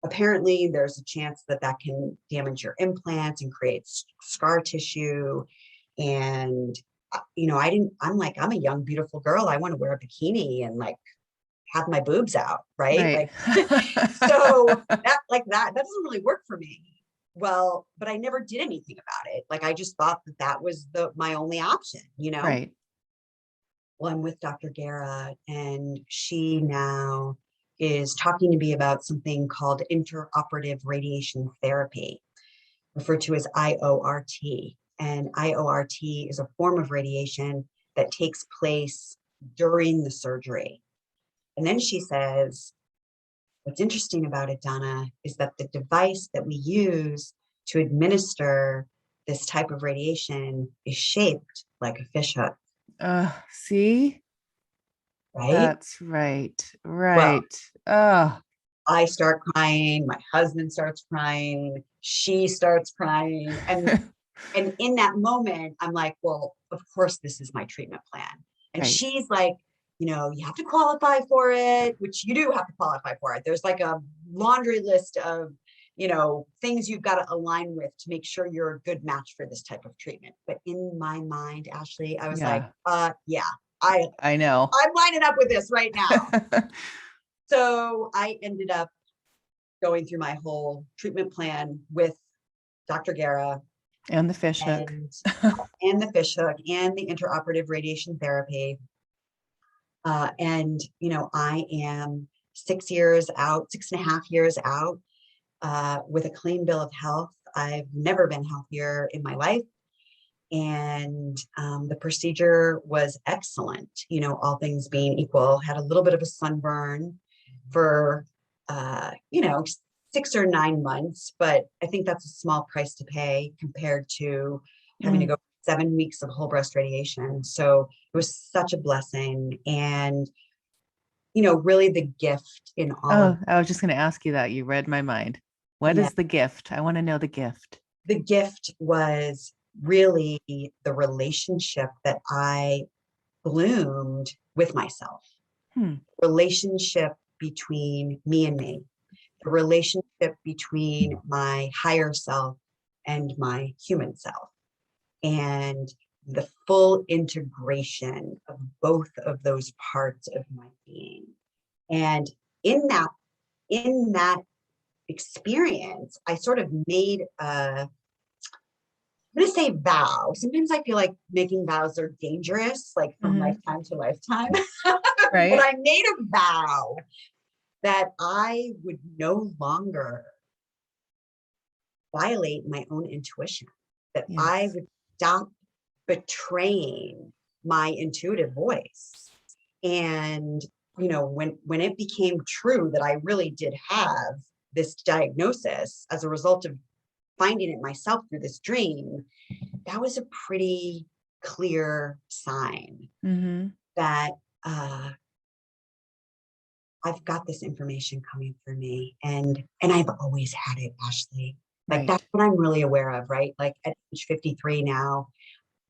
apparently there's a chance that that can damage your implants and create scar tissue. And, I'm like, I'm a young, beautiful girl. I want to wear a bikini and like have my boobs out. Right. Like, so that doesn't really work for me. Well, but I never did anything about it. Like, I just thought that was my only option, Right. Well, I'm with Dr. Guerra, and she now is talking to me about something called interoperative radiation therapy, referred to as IORT. And IORT is a form of radiation that takes place during the surgery. And then she says, what's interesting about it, Donna, is that the device that we use to administer this type of radiation is shaped like a fishhook. See? Right? That's right. Well, Oh, I start crying, my husband starts crying, she starts crying. And in that moment, I'm like, well, of course, this is my treatment plan. And she's like, you have to qualify for it, which you do have to qualify for it. There's like a laundry list of, things you've got to align with to make sure you're a good match for this type of treatment. But in my mind, Ashley, I was like, yeah, I know. I'm lining up with this right now. So I ended up going through my whole treatment plan with Dr. Guerra. And the fishhook. And the fishhook and the interoperative radiation therapy. And, I am 6.5 years out with a clean bill of health. I've never been healthier in my life. And the procedure was excellent, all things being equal. Had a little bit of a sunburn for, 6 or 9 months, but I think that's a small price to pay compared to having to go 7 weeks of whole breast radiation. So it was such a blessing. And, really the gift in all of Oh, I was just going to ask you that. You read my mind. What yeah, is the gift? I want to know the gift. the gift was really the relationship that I bloomed with myself, Hmm. relationship between me and me, the relationship between my higher self and my human self, and the full integration of both of those parts of my being. And in that, in that experience, I sort of made a, I'm going to say vow. Sometimes I feel like making vows are dangerous, like from Hmm. lifetime to lifetime. But Right? I made a vow that I would no longer violate my own intuition, that I Yes. would stop betraying my intuitive voice. And, when it became true that I really did have this diagnosis as a result of finding it myself through this dream, that was a pretty clear sign Hmm. that I've got this information coming through me, and I've always had it, Ashley. Like that's Right. what I'm really aware of, right? Like at age 53 now,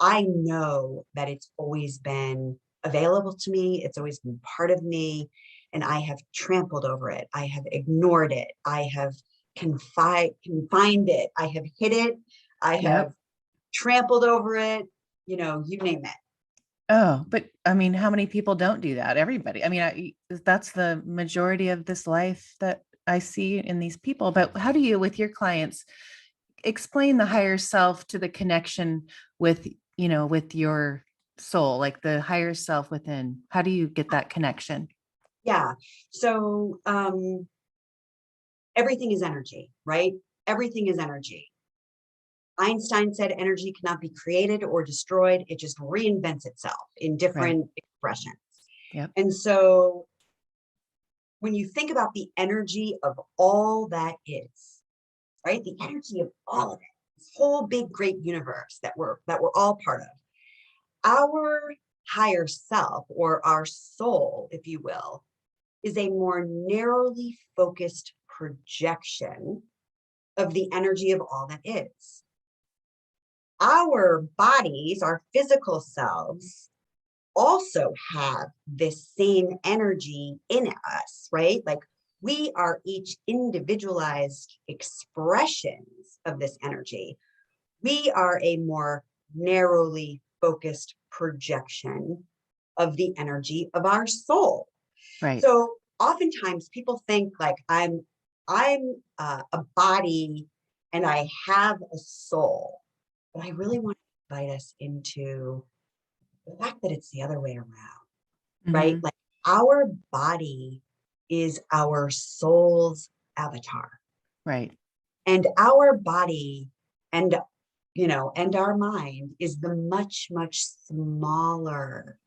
I know that it's always been available to me. It's always been part of me, and I have trampled over it. I have ignored it. I have confined it. I have hid it. I have Yep. trampled over it. You name it. Oh, but I mean, how many people don't do that? Everybody. I mean, that's the majority of this life that I see in these people. But how do you, with your clients, explain the higher self to the connection with, with your soul, like the higher self within? How do you get that connection? Yeah. So everything is energy, right? Everything is energy. Einstein said energy cannot be created or destroyed. It just reinvents itself in Right. different expressions. Yep. And so when you think about the energy of all that is, right? The energy of all of it, this whole big great universe that we're all part of. Our higher self, or our soul, if you will, is a more narrowly focused projection of the energy of all that is. Our bodies, our physical selves, also have this same energy in us, right? Like we are each individualized expressions of this energy. We are a more narrowly focused projection of the energy of our soul. Right. So oftentimes people think like I'm a body and I have a soul, but I really want to invite us into the fact that it's the other way around, right? Hmm. Like our body is our soul's avatar, Right. and our body and and our mind is the much, much smaller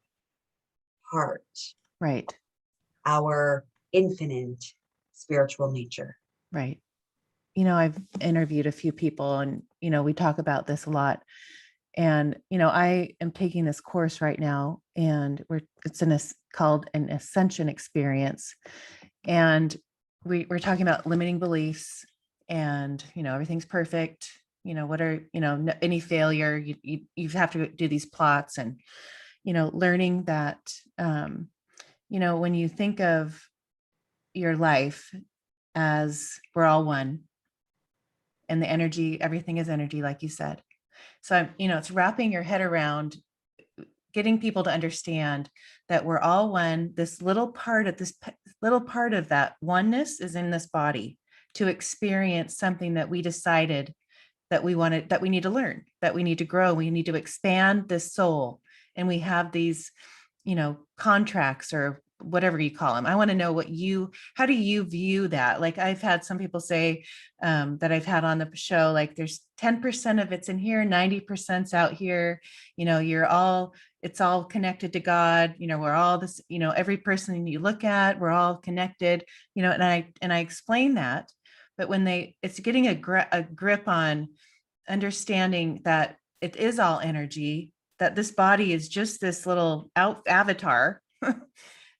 part, Right. our infinite spiritual nature. Right. I've interviewed a few people and, we talk about this a lot. And, I am taking this course right now and it's called an ascension experience. And we're talking about limiting beliefs and, everything's perfect. What are, any failure, you have to do these plots and, learning that, when you think of your life as we're all one and the energy, everything is energy, like you said. So, it's wrapping your head around getting people to understand that we're all one. This little part of that oneness is in this body to experience something that we decided that we wanted, that we need to learn, that we need to grow, we need to expand this soul. And we have these, contracts or whatever you call them. I want to know how do you view that? Like I've had some people say that I've had on the show, like there's 10% of it's in here, 90%'s out here, it's all connected to God, we're all this, every person you look at, we're all connected, and I explain that. But when it's getting a grip on understanding that it is all energy, that this body is just this little avatar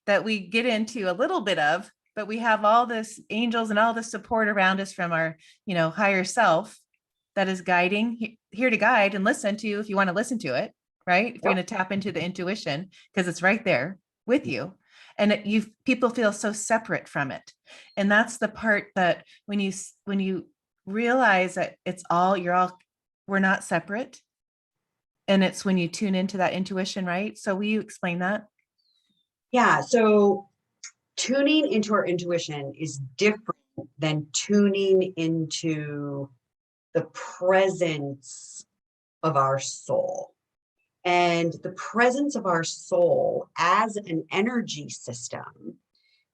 that we get into a little bit of, but we have all this angels and all the support around us from our, higher self that is guiding, here to guide and listen to you if you want to listen to it, right? If you're going to tap into the intuition, because it's right there with you. And people feel so separate from it. And that's the part that when you realize that we're not separate. And it's when you tune into that intuition, right? So will you explain that? Yeah. So tuning into our intuition is different than tuning into the presence of our soul. And the presence of our soul as an energy system,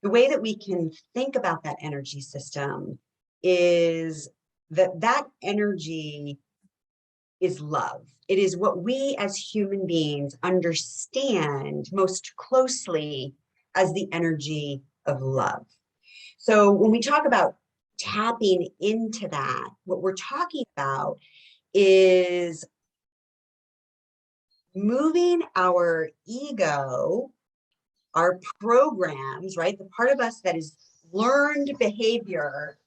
the way that we can think about that energy system is that energy is love. It is what we as human beings understand most closely as the energy of love. So when we talk about tapping into that, what we're talking about is moving our ego, our programs, right? The part of us that is learned behavior,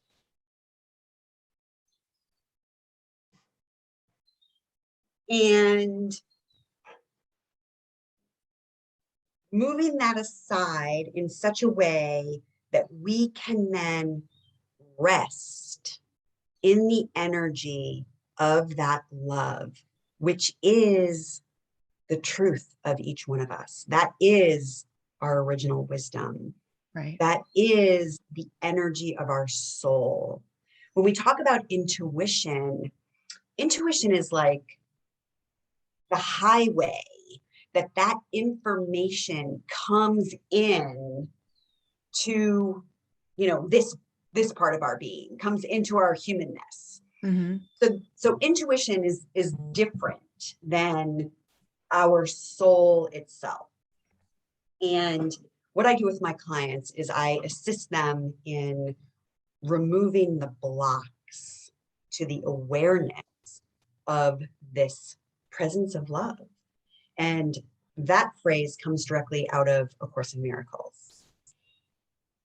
and moving that aside in such a way that we can then rest in the energy of that love, which is the truth of each one of us. That is our original wisdom. Right. That is the energy of our soul. When we talk about intuition is like the highway that information comes in to, this part of our being, comes into our humanness. Mm-hmm. So intuition is different than our soul itself. And what I do with my clients is I assist them in removing the blocks to the awareness of this presence of love. And that phrase comes directly out of A Course in Miracles.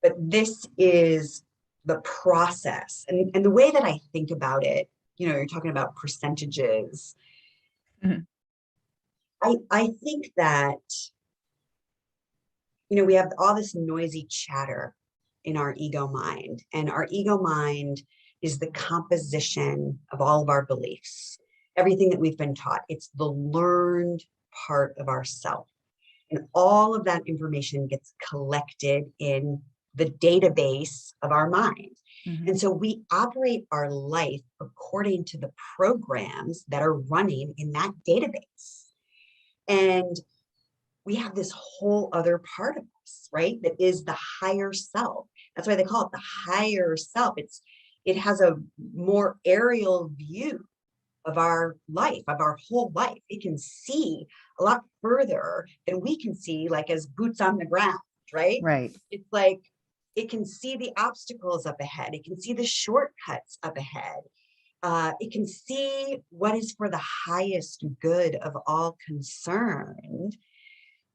But this is the process. And the way that I think about it, you're talking about percentages. Mm-hmm. I think that, we have all this noisy chatter in our ego mind, and our ego mind is the composition of all of our beliefs, everything that we've been taught. It's the learned part of ourself. And all of that information gets collected in the database of our mind. Mm-hmm. And so we operate our life according to the programs that are running in that database. And we have this whole other part of us, right? That is the higher self. That's why they call it the higher self. It has a more aerial view of our life, of our whole life. It can see a lot further than we can see, like as boots on the ground, right? Right. It's like it can see the obstacles up ahead. It can see the shortcuts up ahead. It can see what is for the highest good of all concerned.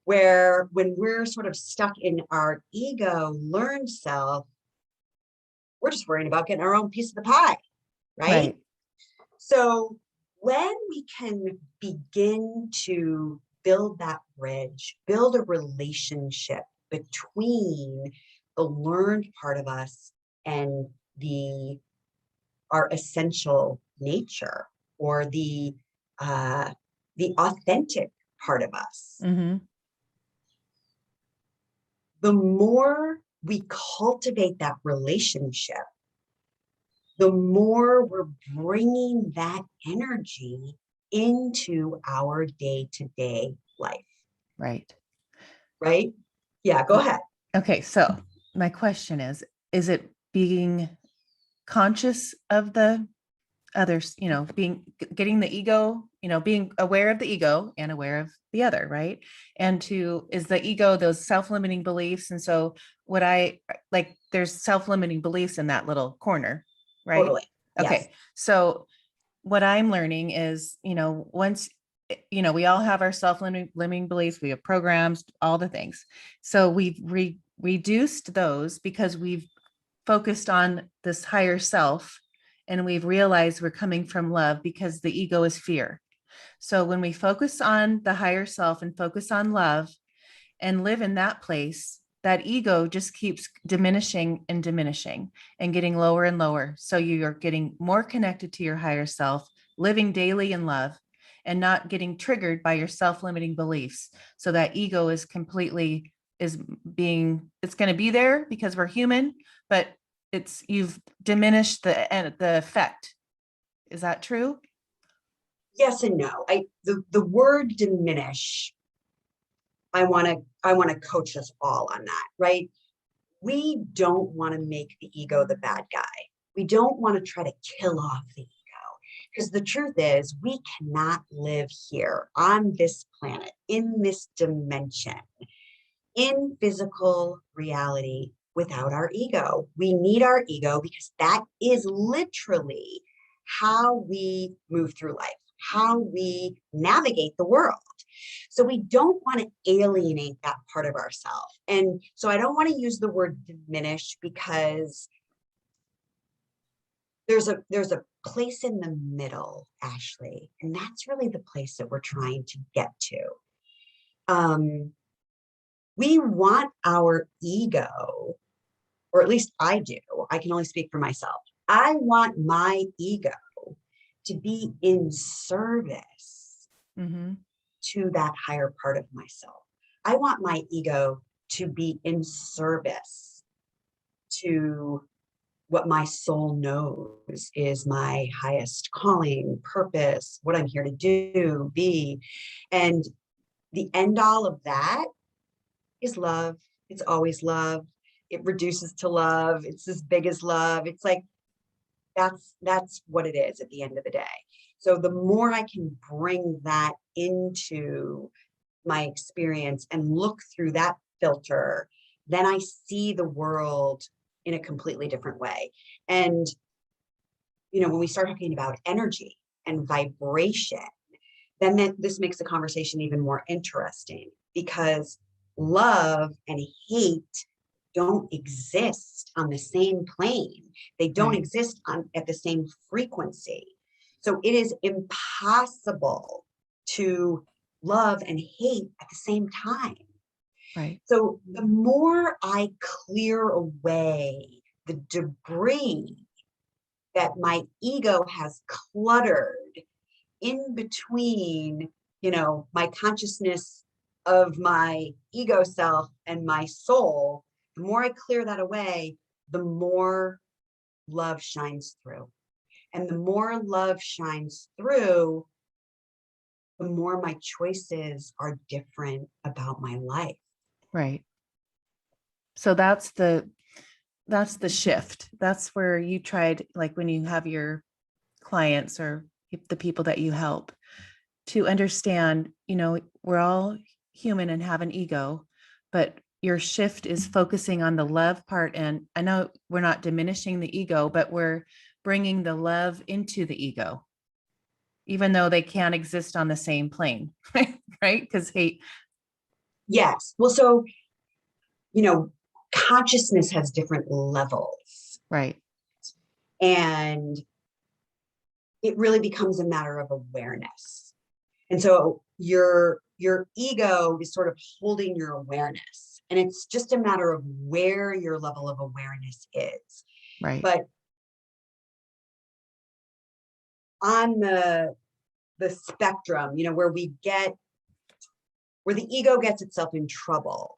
Where when we're sort of stuck in our ego learned self, we're just worrying about getting our own piece of the pie, right? So when we can begin to build that bridge, build a relationship between the learned part of us and our essential nature, or the authentic part of us. Mm-hmm. The more we cultivate that relationship, the more we're bringing that energy into our day-to-day life. Right. Right? Yeah, go ahead. Okay, so my question is it being conscious of the others, getting the ego, being aware of the ego and aware of the other, right? And is the ego those self-limiting beliefs? And so there's self-limiting beliefs in that little corner, right? Totally. Okay. Yes. So what I'm learning is, once, we all have our self-limiting beliefs, we have programs, all the things. So we've reduced those because we've focused on this higher self, and we've realized we're coming from love because the ego is fear. So when we focus on the higher self and focus on love and live in that place, that ego just keeps diminishing and diminishing and getting lower and lower. So you're getting more connected to your higher self, living daily in love, and not getting triggered by your self-limiting beliefs. So that ego is completely is being, it's going to be there because we're human, but you've diminished the effect. Is that true? Yes and no. The word diminish, I want to coach us all on that, right? We don't want to make the ego the bad guy. We don't want to try to kill off the ego, because the truth is we cannot live here on this planet, in this dimension, in physical reality without our ego. We need our ego because that is literally how we move through life, how we navigate the world. So we don't want to alienate that part of ourselves. And so I don't want to use the word diminish, because there's a place in the middle, Ashley, and that's really the place that we're trying to get to. We want our ego, or at least I do. I can only speak for myself. I want my ego to be in service to that higher part of myself. I want my ego to be in service to what my soul knows is my highest calling, purpose, what I'm here to do, be. And the end all of that is love. It's always love. It reduces to love. It's as big as love. It's like, that's what it is at the end of the day. So the more I can bring that into my experience and look through that filter, then I see the world in a completely different way. And, when we start talking about energy and vibration, then this makes the conversation even more interesting, because love and hate don't exist on the same plane. They don't Right. exist at the same frequency. So it is impossible to love and hate at the same time. Right. So the more I clear away the debris that my ego has cluttered in between, my consciousness of my ego self and my soul, the more I clear that away, the more love shines through. And the more love shines through, the more my choices are different about my life. Right. So that's the shift. That's where you tried, like when you have your clients or the people that you help, to understand, we're all human and have an ego, but your shift is focusing on the love part. And I know we're not diminishing the ego, but we're bringing the love into the ego, even though they can't exist on the same plane, right? Because hate. Yes. Well, so, consciousness has different levels, Right. and it really becomes a matter of awareness. And so your ego is sort of holding your awareness, and it's just a matter of where your level of awareness is. Right. But on the spectrum, where the ego gets itself in trouble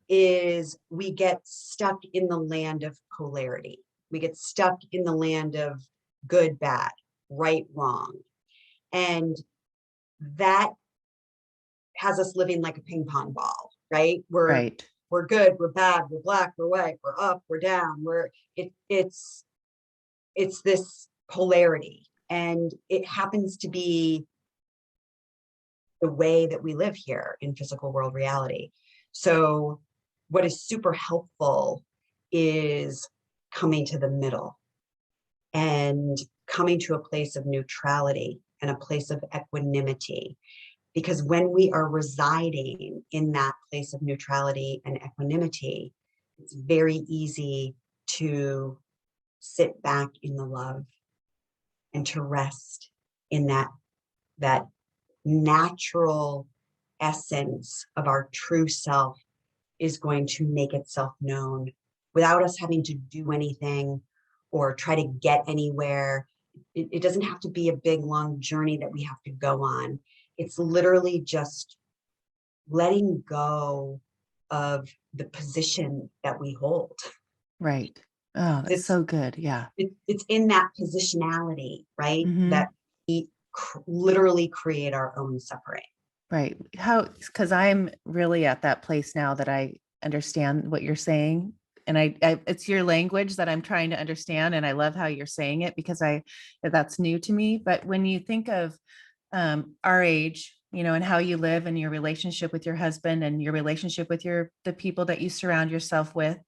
is we get stuck in the land of polarity. We get stuck in the land of good, bad, right, wrong. And that has us living like a ping pong ball, right? Right. We're good, we're bad, we're black, we're white, we're up, we're down. It's this polarity, and it happens to be the way that we live here in physical world reality. So what is super helpful is coming to the middle and coming to a place of neutrality and a place of equanimity. Because when we are residing in that place of neutrality and equanimity, it's very easy to sit back in the love and to rest in that natural essence of our true self is going to make itself known without us having to do anything or try to get anywhere. It doesn't have to be a big, long journey that we have to go on. It's literally just letting go of the position that we hold. Right. Oh, that's It's so good. Yeah. it's in that positionality, right? Mm-hmm. That we literally create our own suffering. Right. How, because I'm really at that place now that I understand what you're saying. And it's your language that I'm trying to understand. And I love how you're saying it because that's new to me. But when you think of our age, and how you live and your relationship with your husband and your relationship with the people that you surround yourself with,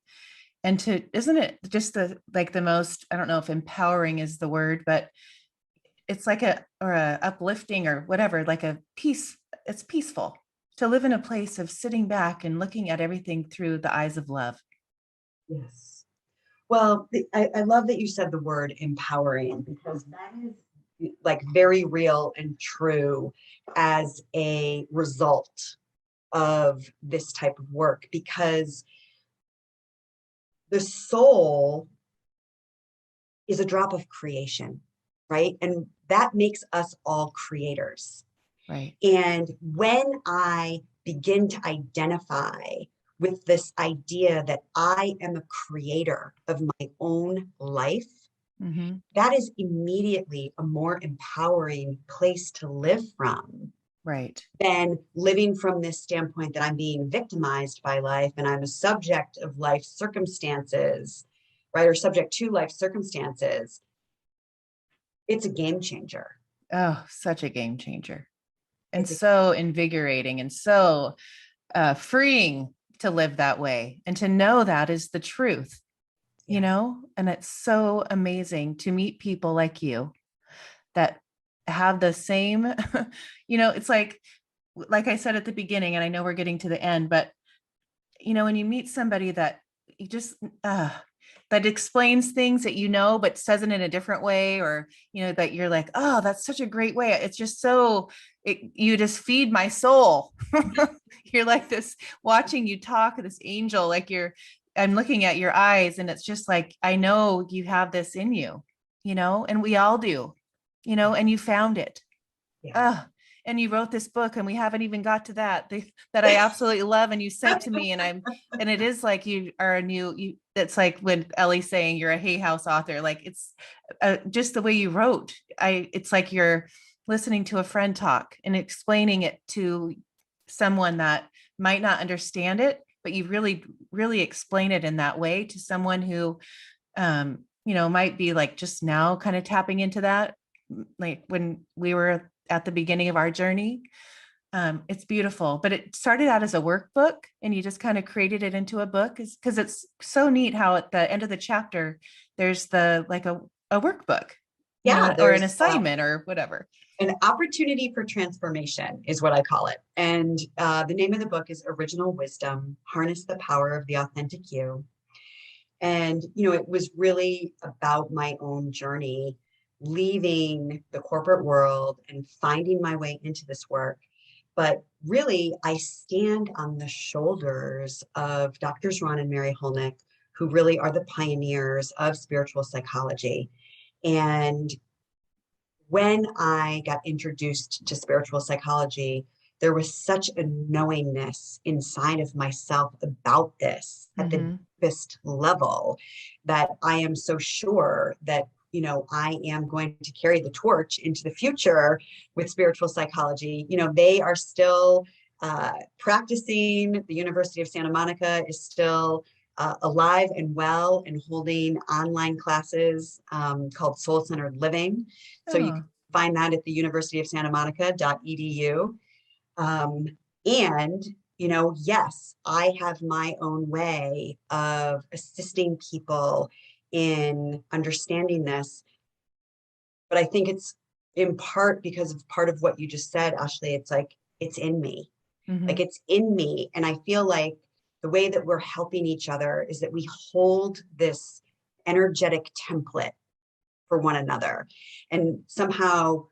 and isn't it just the most, I don't know if empowering is the word, but it's like a uplifting or whatever, like a peace. It's peaceful to live in a place of sitting back and looking at everything through the eyes of love. Yes. Well, I love that you said the word empowering, because that is like very real and true as a result of this type of work, because the soul is a drop of creation, right? And that makes us all creators. Right. And when I begin to identify with this idea that I am a creator of my own life, Mm-hmm. that is immediately a more empowering place to live from Right. than living from this standpoint that I'm being victimized by life and I'm a subject of life circumstances, right? Or subject to life circumstances. It's a game changer. Oh, such a game changer. And It's a, so invigorating and so freeing to live that way and to know that is the truth, yes. and it's so amazing to meet people like you that have the same, it's like I said at the beginning, and I know we're getting to the end, but when you meet somebody that you just that explains things that but says it in a different way, or that you're like, oh, that's such a great way. It's just you just feed my soul. You're like this, watching you talk, this angel, like I'm looking at your eyes, and it's just like, I know you have this in you, and we all do, and you found it. Yes. Oh, and you wrote this book, and we haven't even got to that I absolutely love. And you sent to me, and it is like you are it's like when Ellie's saying you're a Hay House author, like it's just the way you wrote. It's like you're listening to a friend talk and explaining it to someone that might not understand it, but you really, really explain it in that way to someone who, might be like just now kind of tapping into that, like when we were at the beginning of our journey. It's beautiful, but it started out as a workbook and you just kind of created it into a book, because it's so neat how at the end of the chapter, there's like a workbook, Yeah, or an there's assignment or whatever. an opportunity for transformation is what I call it. And the name of the book is Original Wisdom, Harness the Power of the Authentic You. And, it was really about my own journey, leaving the corporate world and finding my way into this work. But really, I stand on the shoulders of Doctors Ron and Mary Holnick, who really are the pioneers of spiritual psychology. And when I got introduced to spiritual psychology, there was such a knowingness inside of myself about this at the Mm-hmm. deepest level that I am so sure that, I am going to carry the torch into the future with spiritual psychology. They are still practicing. The University of Santa Monica is still alive and well and holding online classes called Soul Centered Living. So you Oh. can find that at the University of Santa Monica.edu. And, yes, I have my own way of assisting people in understanding this, But I think it's in part because of part of what you just said, Ashley. It's like, it's in me. Like Mhm. it's in me. And I feel like the way that we're helping each other is that we hold this energetic template for one another. And somehow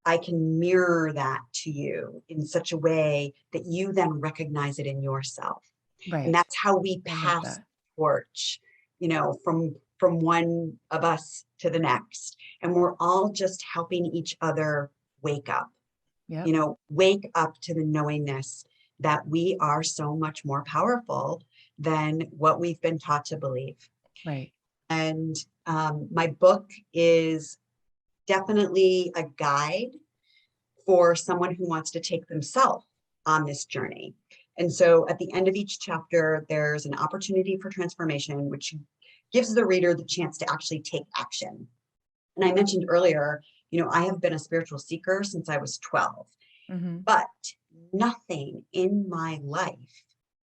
I can mirror that to you in such a way that you then recognize it in yourself. And Right. that's how we I love pass that. the torch, from one of us to the next. And we're all just helping each other wake up, Yep. wake up to the knowingness that we are so much more powerful than what we've been taught to believe. Right. And my book is definitely a guide for someone who wants to take themselves on this journey. And so at the end of each chapter, there's an opportunity for transformation, which gives the reader the chance to actually take action. And I mentioned earlier, I have been a spiritual seeker since I was 12, Mhm. but nothing in my life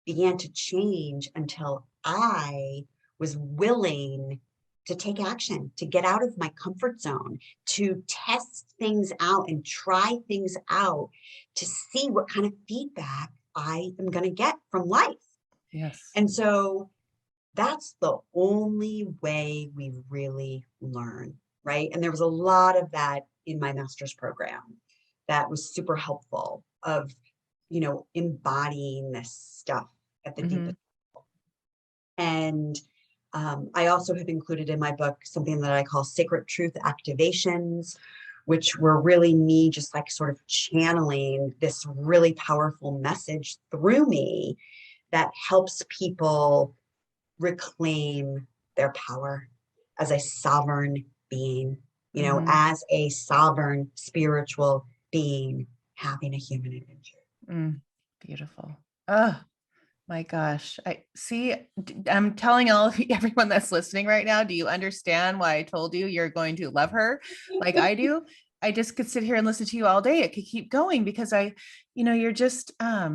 began to change until I was willing to take action, to get out of my comfort zone, to test things out and try things out to see what kind of feedback I am going to get from life. Yes. And so that's the only way we really learn, right? And there was a lot of that in my master's program that was super helpful of, embodying this stuff at the Mhm. deepest. And I also have included in my book something that I call sacred truth activations, which were really me just like sort of channeling this really powerful message through me that helps people reclaim their power as a sovereign being, Mhm. as a sovereign spiritual being having a human adventure. Mm. Beautiful. Oh my gosh. I see. I'm telling all of everyone that's listening right now. Do you understand why I told you you're going to love her like I do? I just could sit here and listen to you all day. It could keep going because you're just, I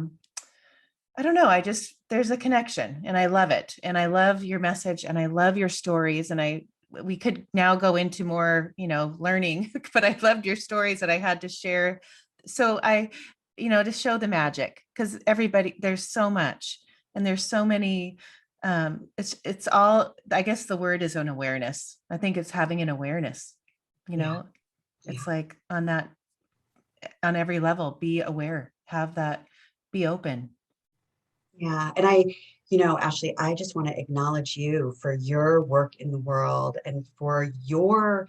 don't know. There's a connection and I love it. And I love your message and I love your stories. And we could now go into more, learning, but I loved your stories that I had to share. So to show the magic, because there's so much and there's so many, it's all, I guess the word is an awareness. I think it's having an awareness, you Yeah, know, yeah, it's like on every level, be aware, have that, be open. yeah. And Ashley, I just want to acknowledge you for your work in the world and for your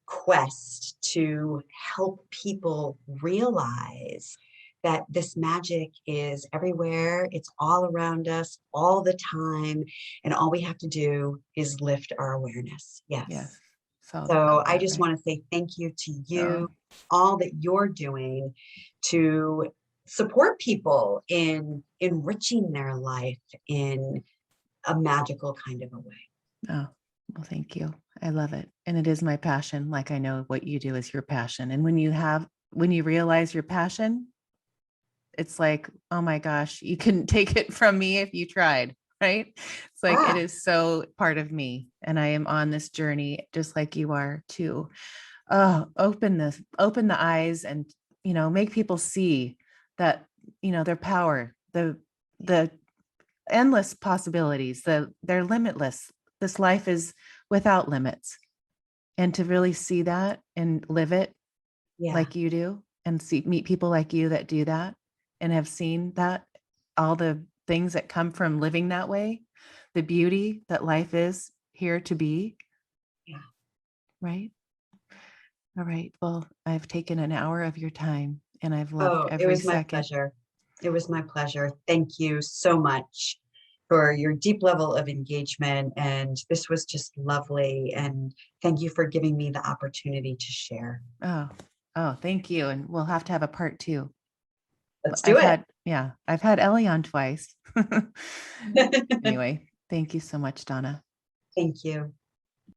quest to help people realize that this magic is everywhere. It's all around us all the time. And all we have to do is lift our awareness. Yes. Yes. It's all So about I that, just right? want to say thank you to Oh, you, all that you're doing to support people in enriching their life in a magical kind of a way. oh, well, thank you. I love it. And it is my passion. Like I know what you do is your passion. And when you realize your passion, it's like, oh my gosh, you couldn't take it from me if you tried, right? It's like it Ah, is so part of me. And I am on this journey just like you are to open the eyes and make people see that, their power, the endless possibilities, they're limitless. This life is without limits. And to really see that and live it yeah. like you do and meet people like you that do that and have seen that all the things that come from living that way, the beauty that life is here to be, Yeah. right? All right. Well, I've taken an hour of your time and I've loved Oh, it every was my second. pleasure. It was my pleasure. Thank you so much for your deep level of engagement. And this was just lovely. And thank you for giving me the opportunity to share. Oh, oh, thank you. And we'll have to have a part two. Let's do I've it. had, yeah, I've had Ellie on twice. Anyway, thank you so much, Donna. Thank you.